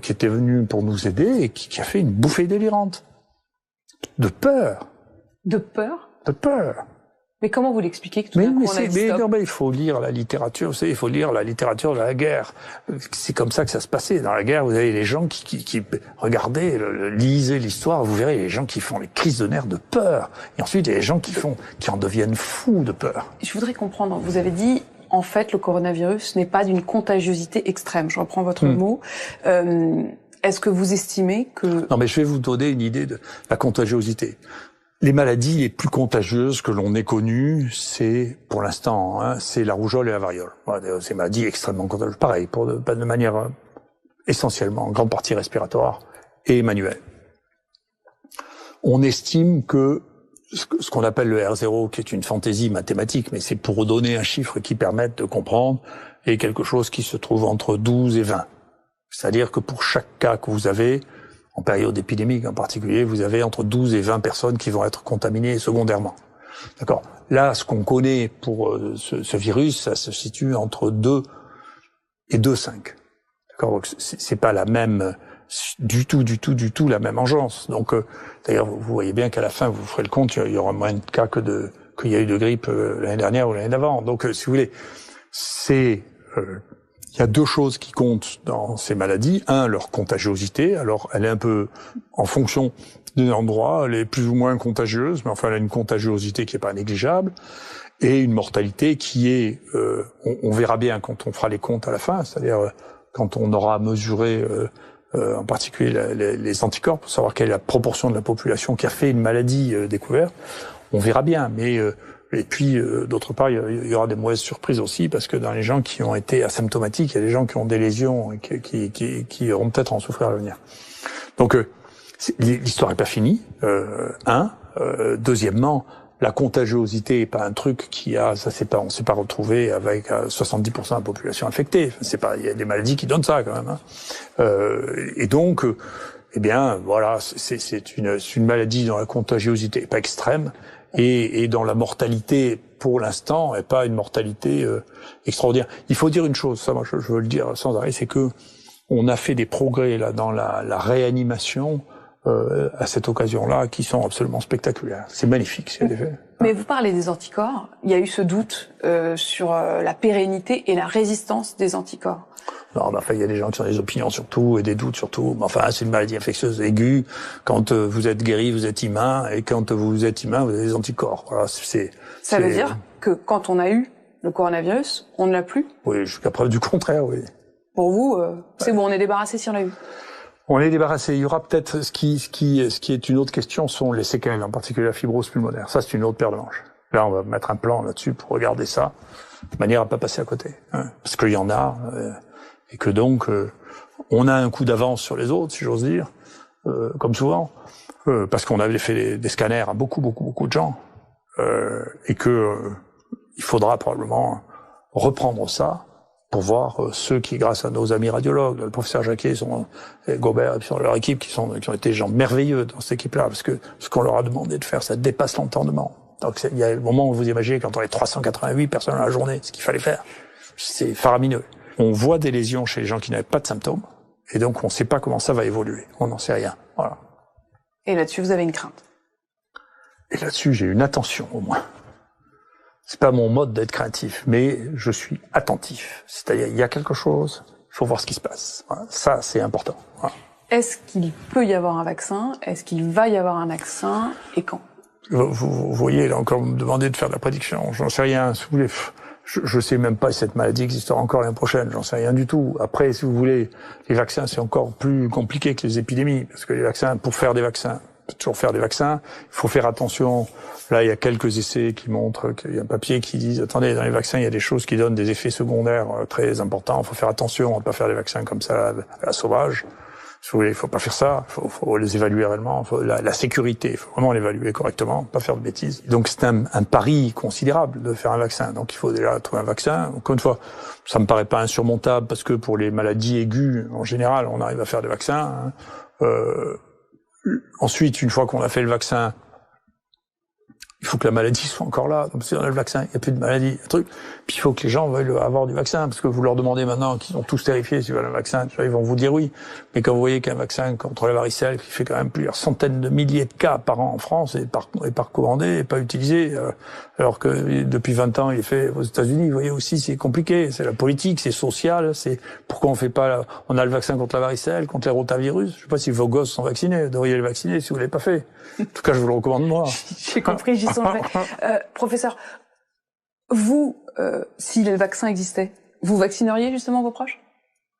A: qui était venu pour nous aider et qui a fait une bouffée délirante de peur.
B: De peur?
A: De peur.
B: Mais comment vous l'expliquez que tout d'un coup on a dit stop?
A: Non, il faut lire la littérature, vous savez, il faut lire la littérature de la guerre. C'est comme ça que ça se passait. Dans la guerre, vous avez les gens qui regardez, lisez l'histoire, vous verrez les gens qui font les crises de nerfs de peur. Et ensuite, il y a les gens qui en deviennent fous de peur.
B: Je voudrais comprendre, vous avez dit, en fait, le coronavirus n'est pas d'une contagiosité extrême. Je reprends votre mot. Est-ce que vous estimez que...
A: Non, mais je vais vous donner une idée de la contagiosité. Les maladies les plus contagieuses que l'on ait connues, c'est, pour l'instant, c'est la rougeole et la variole. Voilà, ces maladies extrêmement contagieuses. Pareil, de manière essentiellement, en grande partie respiratoire et manuelle. On estime que ce qu'on appelle le R0, qui est une fantaisie mathématique, mais c'est pour donner un chiffre qui permette de comprendre, est quelque chose qui se trouve entre 12 et 20. C'est-à-dire que pour chaque cas que vous avez, en période épidémique en particulier, vous avez entre 12 et 20 personnes qui vont être contaminées secondairement. D'accord. Là, ce qu'on connaît pour ce virus, ça se situe entre 2 et 2,5. D'accord. Donc c'est pas la même du tout la même engeance. Donc d'ailleurs, vous voyez bien qu'à la fin, vous ferez le compte, il y aura moins de cas qu'il y a eu de grippe l'année dernière ou l'année d'avant. Donc si vous voulez, il y a deux choses qui comptent dans ces maladies. Un, leur contagiosité. Alors, elle est un peu en fonction des endroits. Elle est plus ou moins contagieuse, mais enfin, elle a une contagiosité qui est pas négligeable. Et une mortalité qui est, on verra bien quand on fera les comptes à la fin, c'est-à-dire quand on aura mesuré, en particulier les anticorps, pour savoir quelle est la proportion de la population qui a fait une maladie découverte. On verra bien, mais... Et puis, d'autre part, il y aura des mauvaises surprises aussi, parce que dans les gens qui ont été asymptomatiques, il y a des gens qui ont des lésions et qui auront peut-être en souffrir à l'avenir. Donc, l'histoire n'est pas finie. Deuxièmement, la contagiosité est pas un truc on s'est pas retrouvé avec 70% de la population infectée. Il y a des maladies qui donnent ça quand même. Et donc, eh bien, voilà, c'est une maladie dont la contagiosité est pas extrême. Et dans la mortalité, pour l'instant, est pas une mortalité extraordinaire. Il faut dire une chose, ça moi je veux le dire sans arrêt, c'est que on a fait des progrès là dans la réanimation à cette occasion-là qui sont absolument spectaculaires. C'est magnifique ce qu'il y a fait.
B: Mais vous parlez des anticorps, il y a eu ce doute sur la pérennité et la résistance des anticorps.
A: Non, mais enfin, il y a des gens qui ont des opinions sur tout et des doutes sur tout. Mais enfin, c'est une maladie infectieuse aiguë. Quand vous êtes guéri, vous êtes humain. Et quand vous êtes humain, vous avez des anticorps. Voilà,
B: ça veut dire que quand on a eu le coronavirus, on ne l'a plus?
A: Oui, jusqu'à preuve du contraire, oui.
B: Pour vous, c'est bon, on est débarrassé si on l'a eu?
A: On est débarrassé. Il y aura peut-être ce qui est une autre question sont les séquelles, en particulier la fibrose pulmonaire. Ça, c'est une autre paire de manches. Là, on va mettre un plan là-dessus pour regarder ça, de manière à pas passer à côté. Parce qu'il y en a. Et que donc, on a un coup d'avance sur les autres, si j'ose dire, comme souvent, parce qu'on avait fait des scanners à beaucoup de gens, et que il faudra probablement reprendre ça pour voir ceux qui, grâce à nos amis radiologues, le professeur Jacquet, Gobert et leur équipe, qui ont été des gens merveilleux dans cette équipe-là, parce que ce qu'on leur a demandé de faire, ça dépasse l'entendement. Donc il y a le moment où vous imaginez, quand on est 388 personnes à la journée, ce qu'il fallait faire, c'est faramineux. On voit des lésions chez les gens qui n'avaient pas de symptômes, et donc on ne sait pas comment ça va évoluer. On n'en sait rien. Voilà.
B: Et là-dessus, vous avez une crainte?
A: Et là-dessus, j'ai une attention, au moins. C'est pas mon mode d'être craintif, mais je suis attentif. C'est-à-dire, il y a quelque chose, il faut voir ce qui se passe. Voilà. Ça, c'est important. Voilà.
B: Est-ce qu'il peut y avoir un vaccin? Est-ce qu'il va y avoir un vaccin? Et quand?
A: Vous voyez, là encore, vous me demandez de faire de la prédiction. J'en sais rien, si vous voulez. Je sais même pas si cette maladie existera encore l'année prochaine, j'en sais rien du tout. Après, si vous voulez, les vaccins, c'est encore plus compliqué que les épidémies, parce que les vaccins, pour faire des vaccins, on peut toujours faire des vaccins, il faut faire attention. Là, il y a quelques essais qui montrent qu'il y a un papier qui dit, attendez, dans les vaccins, il y a des choses qui donnent des effets secondaires très importants, il faut faire attention, on ne peut pas faire des vaccins comme ça à la sauvage. Si vous voulez, il faut pas faire ça. Il faut les évaluer réellement. La sécurité, il faut vraiment l'évaluer correctement, pas faire de bêtises. Donc c'est un pari considérable de faire un vaccin. Donc il faut déjà trouver un vaccin. Encore une fois, ça me paraît pas insurmontable parce que pour les maladies aiguës, en général, on arrive à faire des vaccins. Ensuite, une fois qu'on a fait le vaccin, il faut que la maladie soit encore là. Donc si on a le vaccin, il n'y a plus de maladie, un truc. Puis il faut que les gens veuillent avoir du vaccin, parce que vous leur demandez maintenant qu'ils ont tous terrifiés s'ils veulent un vaccin, ils vont vous dire oui. Mais quand vous voyez qu'un vaccin contre la varicelle, qui fait quand même plusieurs centaines de milliers de cas par an en France, est pas recommandé, et pas utilisé, alors que depuis 20 ans, il est fait aux États-Unis. Vous voyez aussi, c'est compliqué. C'est la politique, c'est social, c'est pourquoi on fait pas, on a le vaccin contre la varicelle, contre les rotavirus. Je sais pas si vos gosses sont vaccinés. Vous devriez les vacciner si vous l'avez pas fait. En tout cas, je vous le recommande moi.
B: J'ai compris, j'y songerai. Professeur, vous, si le vaccin existait, vous vaccineriez justement vos proches?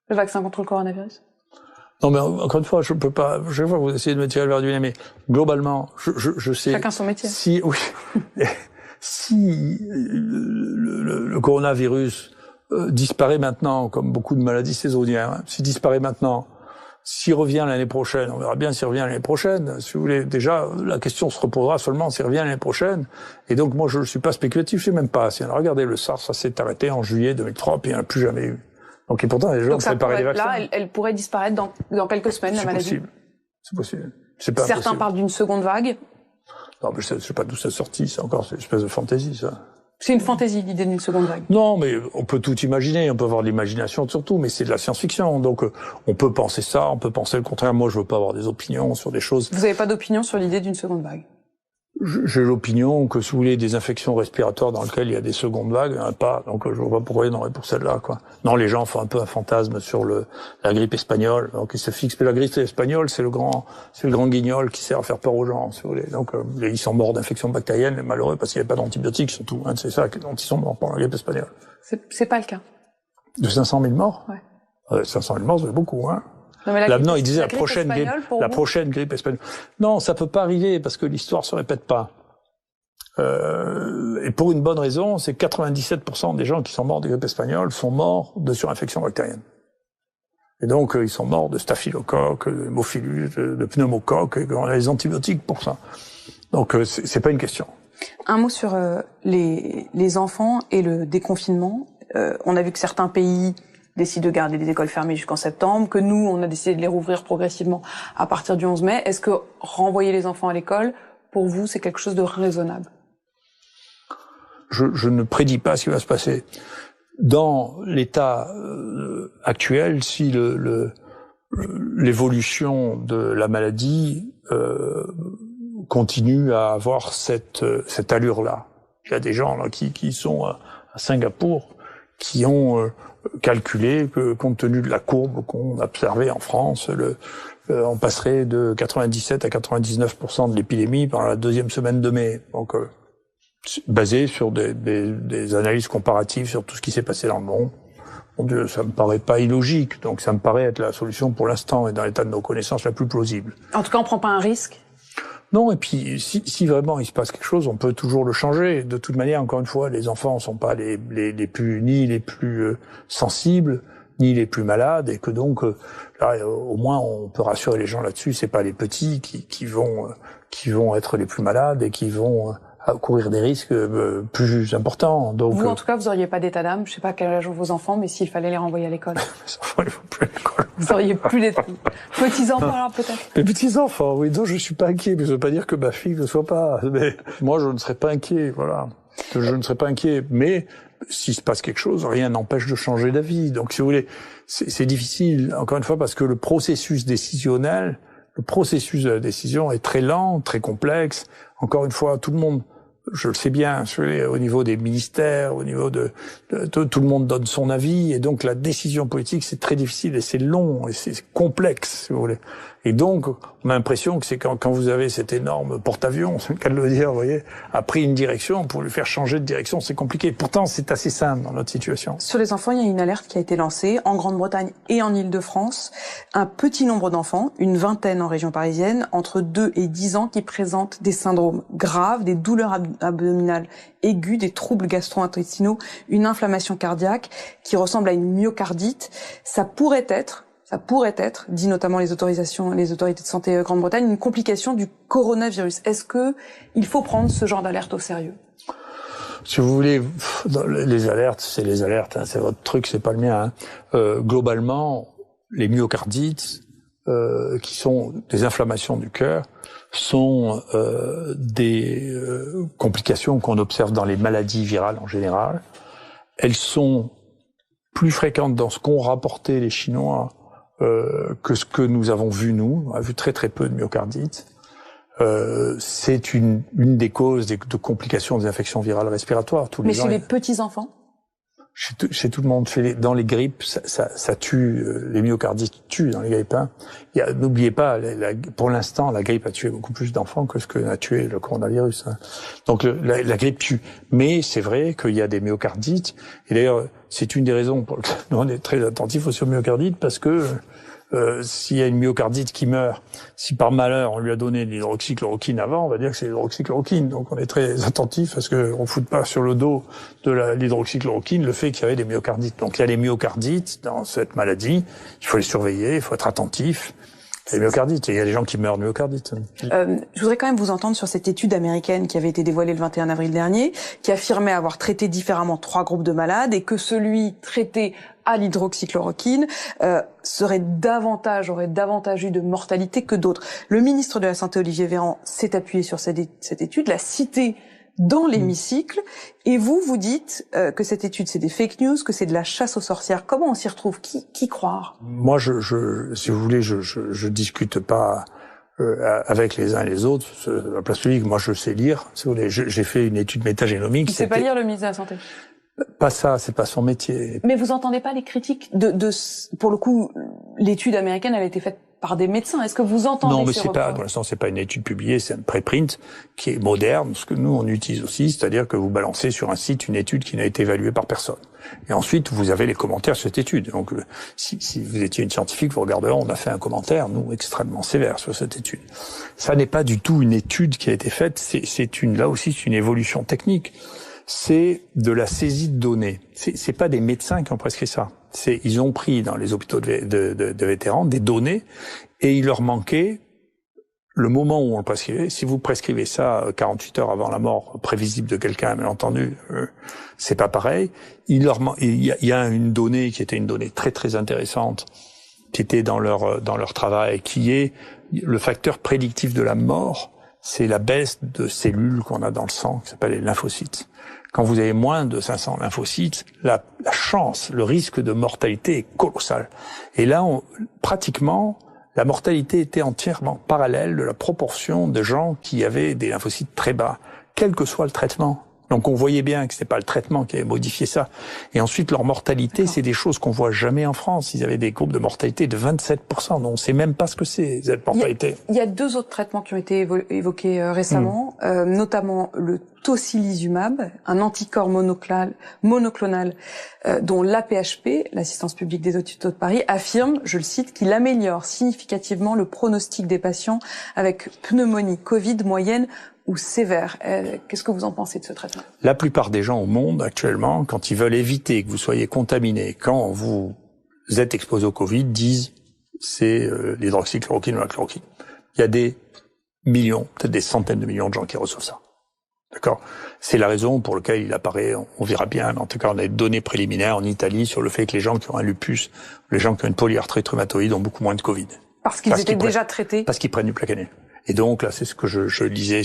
B: Le vaccin contre le coronavirus?
A: Non, mais encore une fois, je peux pas, je vois vous essayez de me tirer le verre du nez, mais globalement, je sais.
B: Chacun son métier.
A: Si, oui. Si le coronavirus disparaît maintenant, comme beaucoup de maladies saisonnières, s'il disparaît maintenant, s'il revient l'année prochaine, on verra bien s'il revient l'année prochaine. Si vous voulez, déjà, la question se reposera seulement s'il revient l'année prochaine. Et donc, moi, je ne suis pas spéculatif, je sais même pas. Si on a regardé le SARS, ça s'est arrêté en juillet 2003, puis il n'y en a plus jamais eu. Donc, et pourtant, les gens ont préparé des vaccins.
B: Là, elle pourrait disparaître dans quelques semaines, la maladie.
A: C'est possible. C'est pas
B: Certains parlent d'une seconde vague.
A: Non, mais je sais pas d'où ça sorti, c'est encore une espèce de fantaisie, ça.
B: C'est une fantaisie, l'idée d'une seconde vague.
A: Non, mais on peut tout imaginer, on peut avoir de l'imagination surtout, mais c'est de la science-fiction, donc on peut penser ça, on peut penser le contraire. Moi, je veux pas avoir des opinions sur des choses.
B: Vous avez pas d'opinion sur l'idée d'une seconde vague?
A: J'ai l'opinion que si vous voulez des infections respiratoires dans lesquelles il y a des secondes vagues, il n'y en a pas, donc je vois pas pourquoi il y en aurait pour celle-là, quoi. Non, les gens font un peu un fantasme sur la grippe espagnole, donc ils se fixent. Mais la grippe espagnole, c'est le grand guignol qui sert à faire peur aux gens, si vous voulez. Donc ils sont morts d'infections bactériennes, les malheureux, parce qu'il n'y a pas d'antibiotiques, surtout. Hein, c'est ça dont ils sont morts pendant la grippe espagnole.
B: C'est pas le cas.
A: De 500 000 morts?
B: Ouais.
A: 500 000 morts, c'est beaucoup, hein.
B: Non, mais
A: non, il disait la prochaine grippe espagnole. Non, ça peut pas arriver parce que l'histoire se répète pas. Et pour une bonne raison, c'est 97% des gens qui sont morts de grippe espagnole sont morts de surinfection bactérienne. Et donc, ils sont morts de staphylocoque, de hémophilus, de pneumocoque, et on a les antibiotiques pour ça. Donc, c'est pas une question.
B: Un mot sur les enfants et le déconfinement. On a vu que certains pays décident de garder les écoles fermées jusqu'en septembre, que nous, on a décidé de les rouvrir progressivement à partir du 11 mai. Est-ce que renvoyer les enfants à l'école, pour vous, c'est quelque chose de raisonnable?
A: Je ne prédis pas ce qui va se passer. Dans l'état actuel, si l'évolution de la maladie continue à avoir cette allure-là, il y a des gens là qui sont à Singapour qui ont calculé que, compte tenu de la courbe qu'on observait en France, on passerait de 97 à 99% de l'épidémie pendant la deuxième semaine de mai. Donc, basé sur des analyses comparatives sur tout ce qui s'est passé dans le monde. Mon Dieu, ça me paraît pas illogique. Donc, ça me paraît être la solution pour l'instant et dans l'état de nos connaissances la plus plausible.
B: En tout cas, on prend pas un risque?
A: Non, et puis si vraiment il se passe quelque chose, on peut toujours le changer. De toute manière, encore une fois, les enfants sont pas les plus ni les plus sensibles, ni les plus malades, et que donc là, au moins on peut rassurer les gens là-dessus. C'est pas les petits qui vont être les plus malades et qui vont courir des risques plus importants. Donc
B: vous, en tout cas, vous auriez pas d'état d'âme. Je sais pas quel âge ont vos enfants, mais s'il fallait les renvoyer à l'école.
A: Les enfants, ils vont plus à l'école.
B: Vous auriez plus d'état. Petits-enfants, alors, peut-être.
A: Les petits-enfants, oui. Donc, je suis pas inquiet, mais ça veut pas dire que ma fille ne soit pas. Mais moi, je ne serais pas inquiet, voilà. Je ne serais pas inquiet. Mais, s'il se passe quelque chose, rien n'empêche de changer d'avis. Donc, si vous voulez, c'est difficile, encore une fois, parce que le processus décisionnel, le processus de la décision est très lent, très complexe. Encore une fois, tout le monde, je le sais bien, au niveau des ministères, au niveau de tout le monde donne son avis, et donc la décision politique, c'est très difficile et c'est long et c'est complexe, si vous voulez. Et donc, on a l'impression que c'est quand vous avez cet énorme porte-avions, c'est le cas de le dire, vous voyez, a pris une direction, pour lui faire changer de direction, c'est compliqué. Pourtant, c'est assez simple dans notre situation.
B: Sur les enfants, il y a une alerte qui a été lancée en Grande-Bretagne et en Île-de-France. Un petit nombre d'enfants, une vingtaine en région parisienne, entre 2 et 10 ans, qui présentent des syndromes graves, des douleurs abdominales aiguës, des troubles gastro-intestinaux, une inflammation cardiaque qui ressemble à une myocardite. Ça pourrait être, ça pourrait être, dit notamment les autorités de santé Grande-Bretagne, une complication du coronavirus. Est-ce que il faut prendre ce genre d'alerte au sérieux?
A: Si vous voulez, les alertes, c'est les alertes, hein, c'est votre truc, c'est pas le mien. Hein. Globalement, les myocardites, qui sont des inflammations du cœur, sont des complications qu'on observe dans les maladies virales en général. Elles sont plus fréquentes dans ce qu'ont rapporté les Chinois que ce que nous avons vu nous. On a vu très très peu de myocardites. C'est une des causes de complications des infections virales respiratoires.
B: Mais chez les petits-enfants?
A: Chez tout le monde. Dans les grippes, ça tue, les myocardites tuent dans les grippes. Hein. N'oubliez pas, pour l'instant, la grippe a tué beaucoup plus d'enfants que ce que a tué le coronavirus. Hein. Donc la grippe tue. Mais c'est vrai qu'il y a des myocardites. Et d'ailleurs, c'est une des raisons pour lesquelles on est très attentifs aux myocardites, parce que s'il y a une myocardite qui meurt, si par malheur on lui a donné de l'hydroxychloroquine avant, on va dire que c'est l'hydroxychloroquine. Donc on est très attentif parce qu'on fout pas sur le dos de l'hydroxychloroquine le fait qu'il y avait des myocardites. Donc il y a des myocardites dans cette maladie, il faut les surveiller, il faut être attentif. Les myocardites, il y a des gens qui meurent de myocardites.
B: Je voudrais quand même vous entendre sur cette étude américaine qui avait été dévoilée le 21 avril dernier, qui affirmait avoir traité différemment 3 groupes de malades et que celui traité à l'hydroxychloroquine aurait davantage eu de mortalité que d'autres. Le ministre de la Santé, Olivier Véran, s'est appuyé sur cette étude, l'a citée dans l'hémicycle, et vous dites que cette étude c'est des fake news, que c'est de la chasse aux sorcières. Comment on s'y retrouve? Qui croire?
A: Moi, si vous voulez, je discute pas avec les uns et les autres. La place publique, moi, je sais lire. Si vous voulez, j'ai fait une étude métagénomique.
B: Il sait pas lire, le ministre de la Santé?
A: Pas ça, c'est pas son métier.
B: Mais vous entendez pas les critiques pour le coup, l'étude américaine, elle a été faite par des médecins. Est-ce que vous entendez
A: Non, mais
B: ces
A: c'est pas,
B: reproches?
A: pour l'instant, c'est pas une étude publiée, c'est un préprint qui est moderne, ce que nous, on utilise aussi, c'est-à-dire que vous balancez sur un site une étude qui n'a été évaluée par personne. Et ensuite, vous avez les commentaires sur cette étude. Donc, si vous étiez une scientifique, vous regarderez, on a fait un commentaire, nous, extrêmement sévère sur cette étude. Ça n'est pas du tout une étude qui a été faite, là aussi, c'est une évolution technique. C'est de la saisie de données. C'est pas des médecins qui ont prescrit ça. Ils ont pris dans les hôpitaux de vétérans des données et il leur manquait le moment où on le prescrivait. Si vous prescrivez ça 48 heures avant la mort prévisible de quelqu'un, bien entendu, c'est pas pareil. Il y a une donnée qui était une donnée très très intéressante, qui était dans leur travail, qui est le facteur prédictif de la mort. C'est la baisse de cellules qu'on a dans le sang, qui s'appelle les lymphocytes. Quand vous avez moins de 500 lymphocytes, la chance, le risque de mortalité est colossal. Et là, pratiquement, la mortalité était entièrement parallèle de la proportion de gens qui avaient des lymphocytes très bas, quel que soit le traitement. Donc on voyait bien que c'était pas le traitement qui avait modifié ça. Et ensuite, leur mortalité, c'est des choses qu'on voit jamais en France. Ils avaient des groupes de mortalité de 27%. Donc on sait même pas ce que c'est, cette mortalité.
B: Il y a 2 autres traitements qui ont été évoqués récemment, notamment le tocilizumab, un anticorps monoclonal dont l'AP-HP, l'Assistance publique des hôpitaux de Paris, affirme, je le cite, qu'il améliore significativement le pronostic des patients avec pneumonie Covid moyenne ou sévère. Qu'est-ce que vous en pensez de ce traitement?
A: La plupart des gens au monde actuellement, quand ils veulent éviter que vous soyez contaminé, quand vous êtes exposé au Covid, disent c'est l'hydroxychloroquine ou la chloroquine. Il y a des millions, peut-être des centaines de millions de gens qui reçoivent ça. D'accord? C'est la raison pour laquelle il apparaît, on verra bien, en tout cas on a des données préliminaires en Italie sur le fait que les gens qui ont un lupus, les gens qui ont une polyarthrite rhumatoïde ont beaucoup moins de Covid.
B: Parce qu'ils étaient déjà traités?
A: Parce qu'ils prennent du Plaquenil. Et donc là, c'est ce que je lisais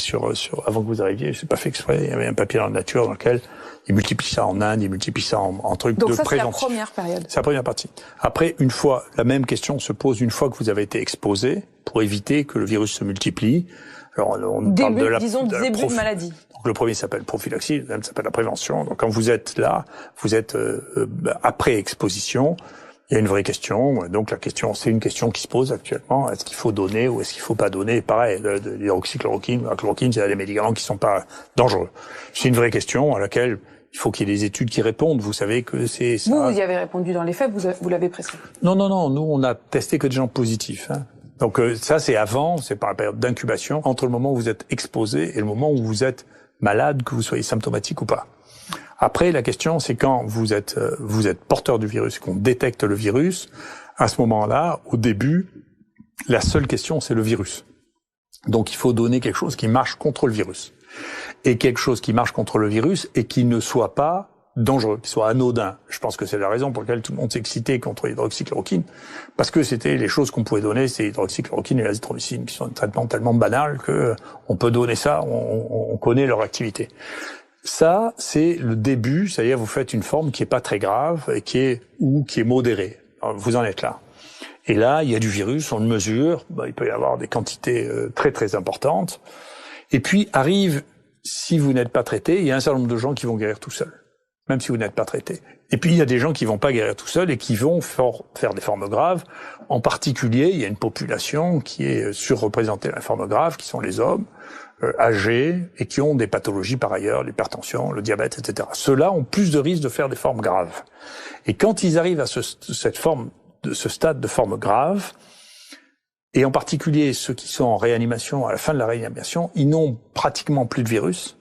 A: avant que vous arriviez. C'est pas fait exprès. Il y avait un papier dans la nature dans lequel ils multiplient ça en Inde, ils multiplient ça en trucs de préventif.
B: Donc ça, c'est la première période.
A: C'est la première partie. Après, une fois, la même question se pose une fois que vous avez été exposé pour éviter que le virus se multiplie. Alors, on parle de
B: début de maladie.
A: Donc le premier s'appelle prophylaxie, le deuxième s'appelle la prévention. Donc quand vous êtes là, vous êtes après exposition. Il y a une vraie question. Donc la question, c'est une question qui se pose actuellement. Est-ce qu'il faut donner ou est-ce qu'il faut pas donner? Pareil, de l'hydroxychloroquine, la chloroquine, c'est des médicaments qui sont pas dangereux. C'est une vraie question à laquelle il faut qu'il y ait des études qui répondent. Vous savez que c'est ça.
B: Vous y avez répondu dans les faits, vous l'avez prescrit.
A: Non. Nous, on a testé que des gens positifs. Hein. Donc ça, c'est avant, c'est par la période d'incubation, entre le moment où vous êtes exposé et le moment où vous êtes malade, que vous soyez symptomatique ou pas. Après, la question, c'est quand vous êtes porteur du virus, qu'on détecte le virus, À ce moment-là, au début, la seule question, c'est le virus. Donc il faut donner quelque chose qui marche contre le virus. Et quelque chose qui marche contre le virus et qui ne soit pas dangereux, qui soit anodin. Je pense que c'est la raison pour laquelle tout le monde s'est excité contre l'hydroxychloroquine, parce que c'était les choses qu'on pouvait donner, c'est l'hydroxychloroquine et l'azithromycine, qui sont des traitements tellement banals que on peut donner ça, on connaît leur activité. Ça, c'est le début, c'est-à-dire vous faites une forme qui est pas très grave et qui est modérée. Alors, vous en êtes là. Et là, il y a du virus, on le mesure, il peut y avoir des quantités très très importantes. Et puis arrive, si vous n'êtes pas traité, il y a un certain nombre de gens qui vont guérir tout seuls, même si vous n'êtes pas traité. Et puis il y a des gens qui vont pas guérir tout seuls et qui vont faire des formes graves. En particulier, il y a une population qui est surreprésentée dans les formes graves, qui sont les hommes âgés et qui ont des pathologies par ailleurs, l'hypertension, le diabète, etc. Ceux-là ont plus de risques de faire des formes graves. Et quand ils arrivent à ce stade de forme grave, et en particulier ceux qui sont en réanimation, à la fin de la réanimation, ils n'ont pratiquement plus de virus.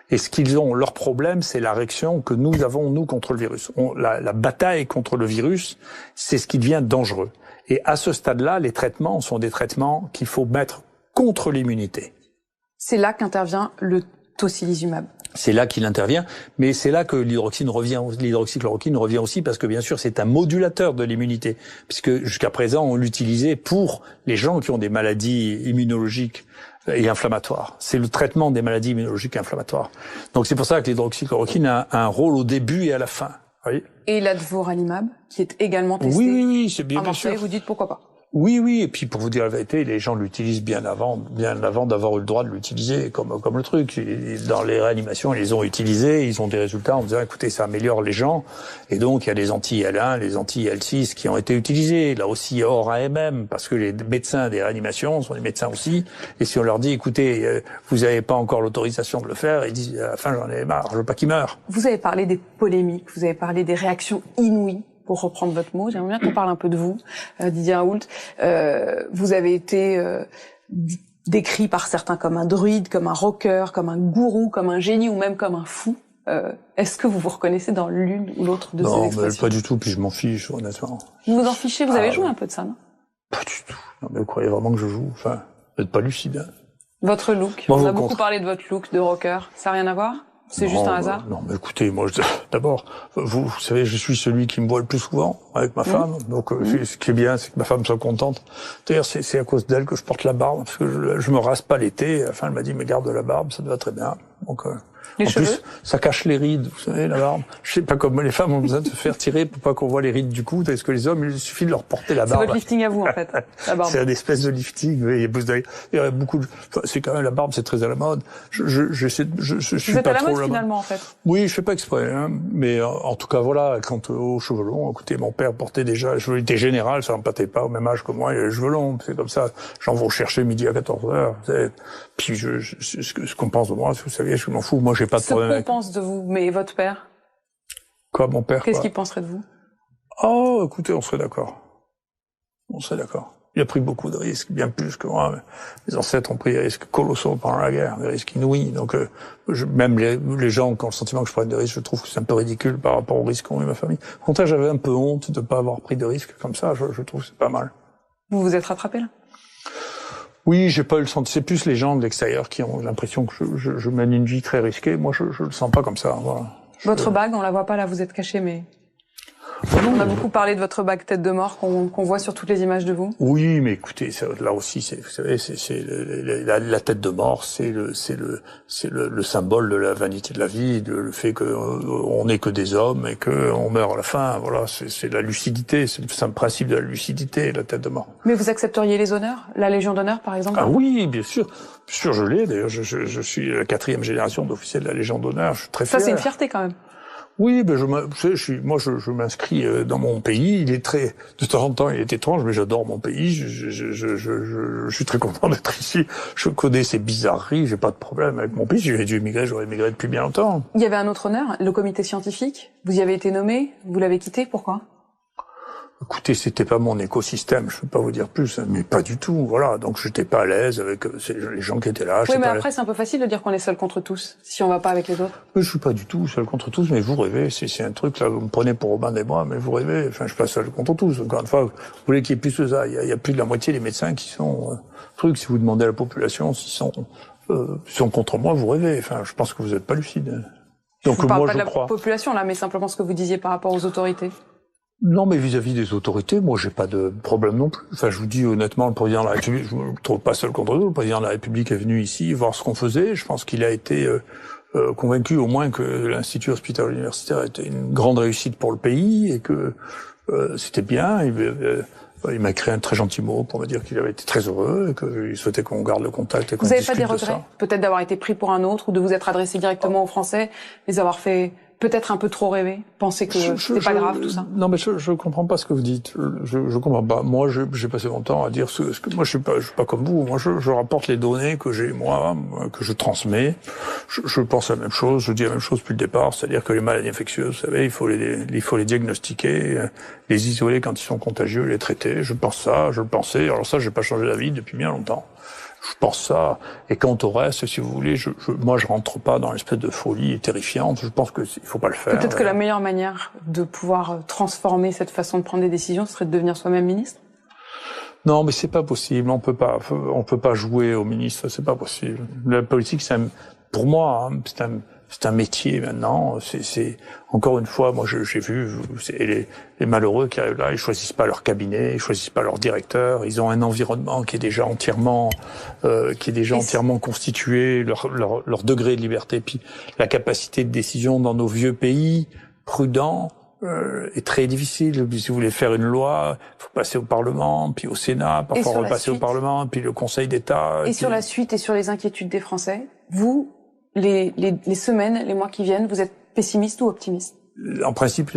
A: Et ce qu'ils ont, leur problème, c'est la réaction que nous avons, nous, contre le virus. La bataille contre le virus, c'est ce qui devient dangereux. Et à ce stade-là, les traitements sont des traitements qu'il faut mettre contre l'immunité.
B: C'est là qu'intervient le tocilizumab.
A: C'est là qu'il intervient, mais c'est là que l'hydroxychloroquine revient aussi, parce que bien sûr c'est un modulateur de l'immunité, puisque jusqu'à présent on l'utilisait pour les gens qui ont des maladies immunologiques et inflammatoires. C'est le traitement des maladies immunologiques et inflammatoires. Donc c'est pour ça que l'hydroxychloroquine a un rôle au début et à la fin. Voyez.
B: Et l'advoralimab, qui est également testé.
A: Oui, c'est bien sûr.
B: Vous dites pourquoi pas.
A: Oui, et puis pour vous dire la vérité, les gens l'utilisent bien avant d'avoir eu le droit de l'utiliser, comme le truc. Dans les réanimations, ils les ont utilisés, ils ont des résultats en disant, écoutez, ça améliore les gens. Et donc, il y a les anti-IL1, les anti-IL6 qui ont été utilisés, là aussi hors AMM, parce que les médecins des réanimations sont des médecins aussi. Et si on leur dit, écoutez, vous n'avez pas encore l'autorisation de le faire, ils disent, à la fin, j'en ai marre, je veux pas qu'ils meurent.
B: Vous avez parlé des polémiques, vous avez parlé des réactions inouïes. Pour reprendre votre mot, j'aimerais bien qu'on parle un peu de vous, Didier Raoult. Vous avez été décrit par certains comme un druide, comme un rocker, comme un gourou, comme un génie ou même comme un fou. Est-ce que vous vous reconnaissez dans l'une ou l'autre de ces expressions?
A: Non, pas du tout, puis je m'en fiche, honnêtement.
B: Vous vous en fichez? Vous avez joué un peu de ça, non?
A: Pas du tout. Non, mais vous croyez vraiment que je joue? Enfin, vous n'êtes pas lucide. Hein.
B: Votre look, on a beaucoup parlé de votre look de rocker. Ça n'a rien à voir? C'est juste un hasard?
A: Non, mais écoutez, moi, d'abord, vous savez, je suis celui qui me voit le plus souvent avec ma femme. Donc, ce qui est bien, c'est que ma femme soit contente. D'ailleurs, c'est à cause d'elle que je porte la barbe, parce que je me rase pas l'été. Enfin, elle m'a dit, mais garde la barbe, ça te va très bien. Donc,
B: les cheveux?
A: Plus, ça cache les rides, vous savez, la barbe. Je sais pas comme les femmes ont besoin de se faire tirer pour pas qu'on voit les rides du cou. Est-ce que les hommes, il suffit de leur porter la barbe.
B: C'est votre lifting à vous, en fait, la barbe.
A: C'est une espèce de lifting. Il y a beaucoup c'est quand même, la barbe, c'est très à la mode. Je suis
B: vous êtes
A: pas
B: à la
A: trop
B: mode, finalement, en fait.
A: Oui, je fais pas exprès, hein. Mais en tout cas, voilà, quant aux cheveux longs, écoutez, mon père portait déjà, il était général, ça n'empâtait pas au même âge que moi, il a les cheveux longs, c'est comme ça. J'en vais chercher midi à 14h. Puis ce qu'on pense de moi, vous savez, je m'en fous. Moi, j'ai pas de problème.
B: Ce qu'on pense de vous, mais votre père?
A: Quoi, mon père?
B: Qu'est-ce qu'il penserait de vous?
A: Oh, écoutez, on serait d'accord. On serait d'accord. Il a pris beaucoup de risques, bien plus que moi. Mes ancêtres ont pris des risques colossaux pendant la guerre, des risques inouïs. Donc, même les gens qui ont le sentiment que je prenne des risques, je trouve que c'est un peu ridicule par rapport aux risques qu'ont eu ma famille. Au contraire, j'avais un peu honte de pas avoir pris de risques comme ça. Je trouve que c'est pas mal.
B: Vous vous êtes rattrapé, là?
A: Oui, j'ai pas eu le sentiment. C'est plus les gens de l'extérieur qui ont l'impression que je mène une vie très risquée. Moi, je le sens pas comme ça. Voilà.
B: Votre bague, on la voit pas là, vous êtes caché, mais... On a beaucoup parlé de votre bague tête de mort qu'on voit sur toutes les images de vous.
A: Oui, mais écoutez, là aussi, vous savez, la tête de mort, c'est le symbole de la vanité de la vie, le fait que on n'est que des hommes et que on meurt à la fin. Voilà, c'est la lucidité, c'est le principe de la lucidité, la tête de mort.
B: Mais vous accepteriez les honneurs, la Légion d'honneur, par exemple?
A: Ah oui, bien sûr. Bien sûr, je l'ai. D'ailleurs, je suis la 4e génération d'officiers de la Légion d'honneur. Je suis très fier.
B: Ça, c'est une fierté quand même.
A: Oui, ben je m'inscris dans mon pays. Il est de temps en temps, il est étrange, mais j'adore mon pays. Je suis très content d'être ici. Je connais ces bizarreries, j'ai pas de problème avec mon pays. Si j'avais dû émigrer, j'aurais émigré depuis bien longtemps.
B: Il y avait un autre honneur, le comité scientifique. Vous y avez été nommé, vous l'avez quitté, pourquoi?
A: Écoutez, c'était pas mon écosystème, je peux pas vous dire plus, mais pas du tout, voilà. Donc j'étais pas à l'aise avec les gens qui étaient là.
B: Oui, mais après c'est un peu facile de dire qu'on est seul contre tous, si on va pas avec les autres.
A: Mais je suis pas du tout seul contre tous, mais vous rêvez, c'est un truc là, vous me prenez pour Robin des Bois, mais vous rêvez, enfin je suis pas seul contre tous. Encore une fois, vous voulez qu'il y ait plus que ça, il y a plus de la moitié des médecins qui sont si vous demandez à la population s'ils sont contre moi, vous rêvez, enfin je pense que vous êtes pas lucide. Donc
B: vous parlez
A: moi
B: pas
A: je
B: de la
A: crois.
B: population là, mais simplement ce que vous disiez par rapport aux autorités.
A: Non, mais vis-à-vis des autorités, moi, j'ai pas de problème non plus. Enfin, je vous dis honnêtement, le président de la République, je me trouve pas seul contre nous. Le président de la République est venu ici voir ce qu'on faisait. Je pense qu'il a été convaincu au moins que l'Institut hospitalier universitaire était une grande réussite pour le pays et que c'était bien. Il m'a écrit un très gentil mot pour me dire qu'il avait été très heureux et qu'il souhaitait qu'on garde le contact et qu'on discute de ça.
B: Vous n'avez pas des regrets, peut-être d'avoir été pris pour un autre ou de vous être adressé directement aux Français, les avoir fait peut-être un peu trop rêver, penser que c'était pas grave tout ça.
A: Non, mais je comprends pas ce que vous dites. Je comprends pas. Moi, j'ai passé mon temps à dire ce que moi je suis pas comme vous. Moi, je rapporte les données que j'ai moi, que je transmets. Je pense la même chose. Je dis la même chose depuis le départ, c'est-à-dire que les maladies infectieuses, vous savez, il faut les diagnostiquer, les isoler quand ils sont contagieux, les traiter. Je pense ça, je le pensais. Alors ça, j'ai pas changé d'avis depuis bien longtemps. Je pense ça. Et quant au reste, si vous voulez, moi, je rentre pas dans l'espèce de folie terrifiante. Je pense que il faut pas le faire.
B: Peut-être que la meilleure manière de pouvoir transformer cette façon de prendre des décisions serait de devenir soi-même ministre.
A: Non, mais c'est pas possible. On peut pas jouer au ministre. C'est pas possible. La politique, pour moi, hein, c'est un métier maintenant. C'est encore une fois, moi j'ai vu les malheureux qui arrivent là, ils choisissent pas leur cabinet, ils choisissent pas leur directeur, ils ont un environnement qui est déjà entièrement constitué, leur degré de liberté, puis la capacité de décision dans nos vieux pays prudents est très difficile. Si vous voulez faire une loi, il faut passer au Parlement, puis au Sénat, parfois repasser au Parlement, puis le Conseil d'État.
B: Et sur la suite et sur les inquiétudes des Français, vous, les semaines, les mois qui viennent, vous êtes pessimiste ou optimiste?
A: En principe,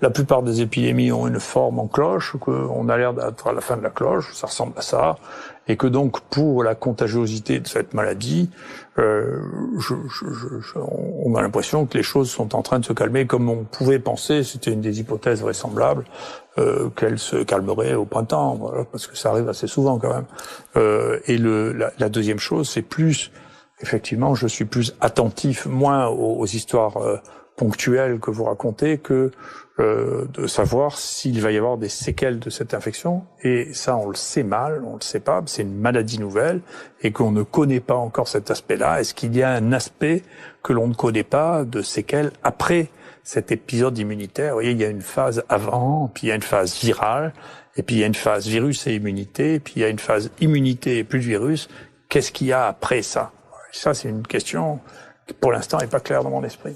A: la plupart des épidémies ont une forme en cloche, qu'on a l'air d'être à la fin de la cloche, ça ressemble à ça, et que donc pour la contagiosité de cette maladie, on a l'impression que les choses sont en train de se calmer, comme on pouvait penser, c'était une des hypothèses vraisemblables, qu'elle se calmerait au printemps, voilà, parce que ça arrive assez souvent quand même. Et la deuxième chose, c'est plus, effectivement, je suis plus attentif, moins aux histoires ponctuelles que vous racontez, que de savoir s'il va y avoir des séquelles de cette infection. Et ça, on le sait mal, on le sait pas, c'est une maladie nouvelle et qu'on ne connaît pas encore cet aspect-là. Est-ce qu'il y a un aspect que l'on ne connaît pas de séquelles après cet épisode immunitaire? Vous voyez, il y a une phase avant, puis il y a une phase virale, et puis il y a une phase virus et immunité, puis il y a une phase immunité et plus de virus. Qu'est-ce qu'il y a après ça? Ça, c'est une question qui, pour l'instant, n'est pas claire dans mon esprit.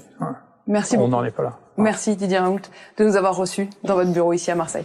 B: Merci beaucoup.
A: On n'en est pas là.
B: Merci Didier Raoult de nous avoir reçus dans votre bureau ici à Marseille.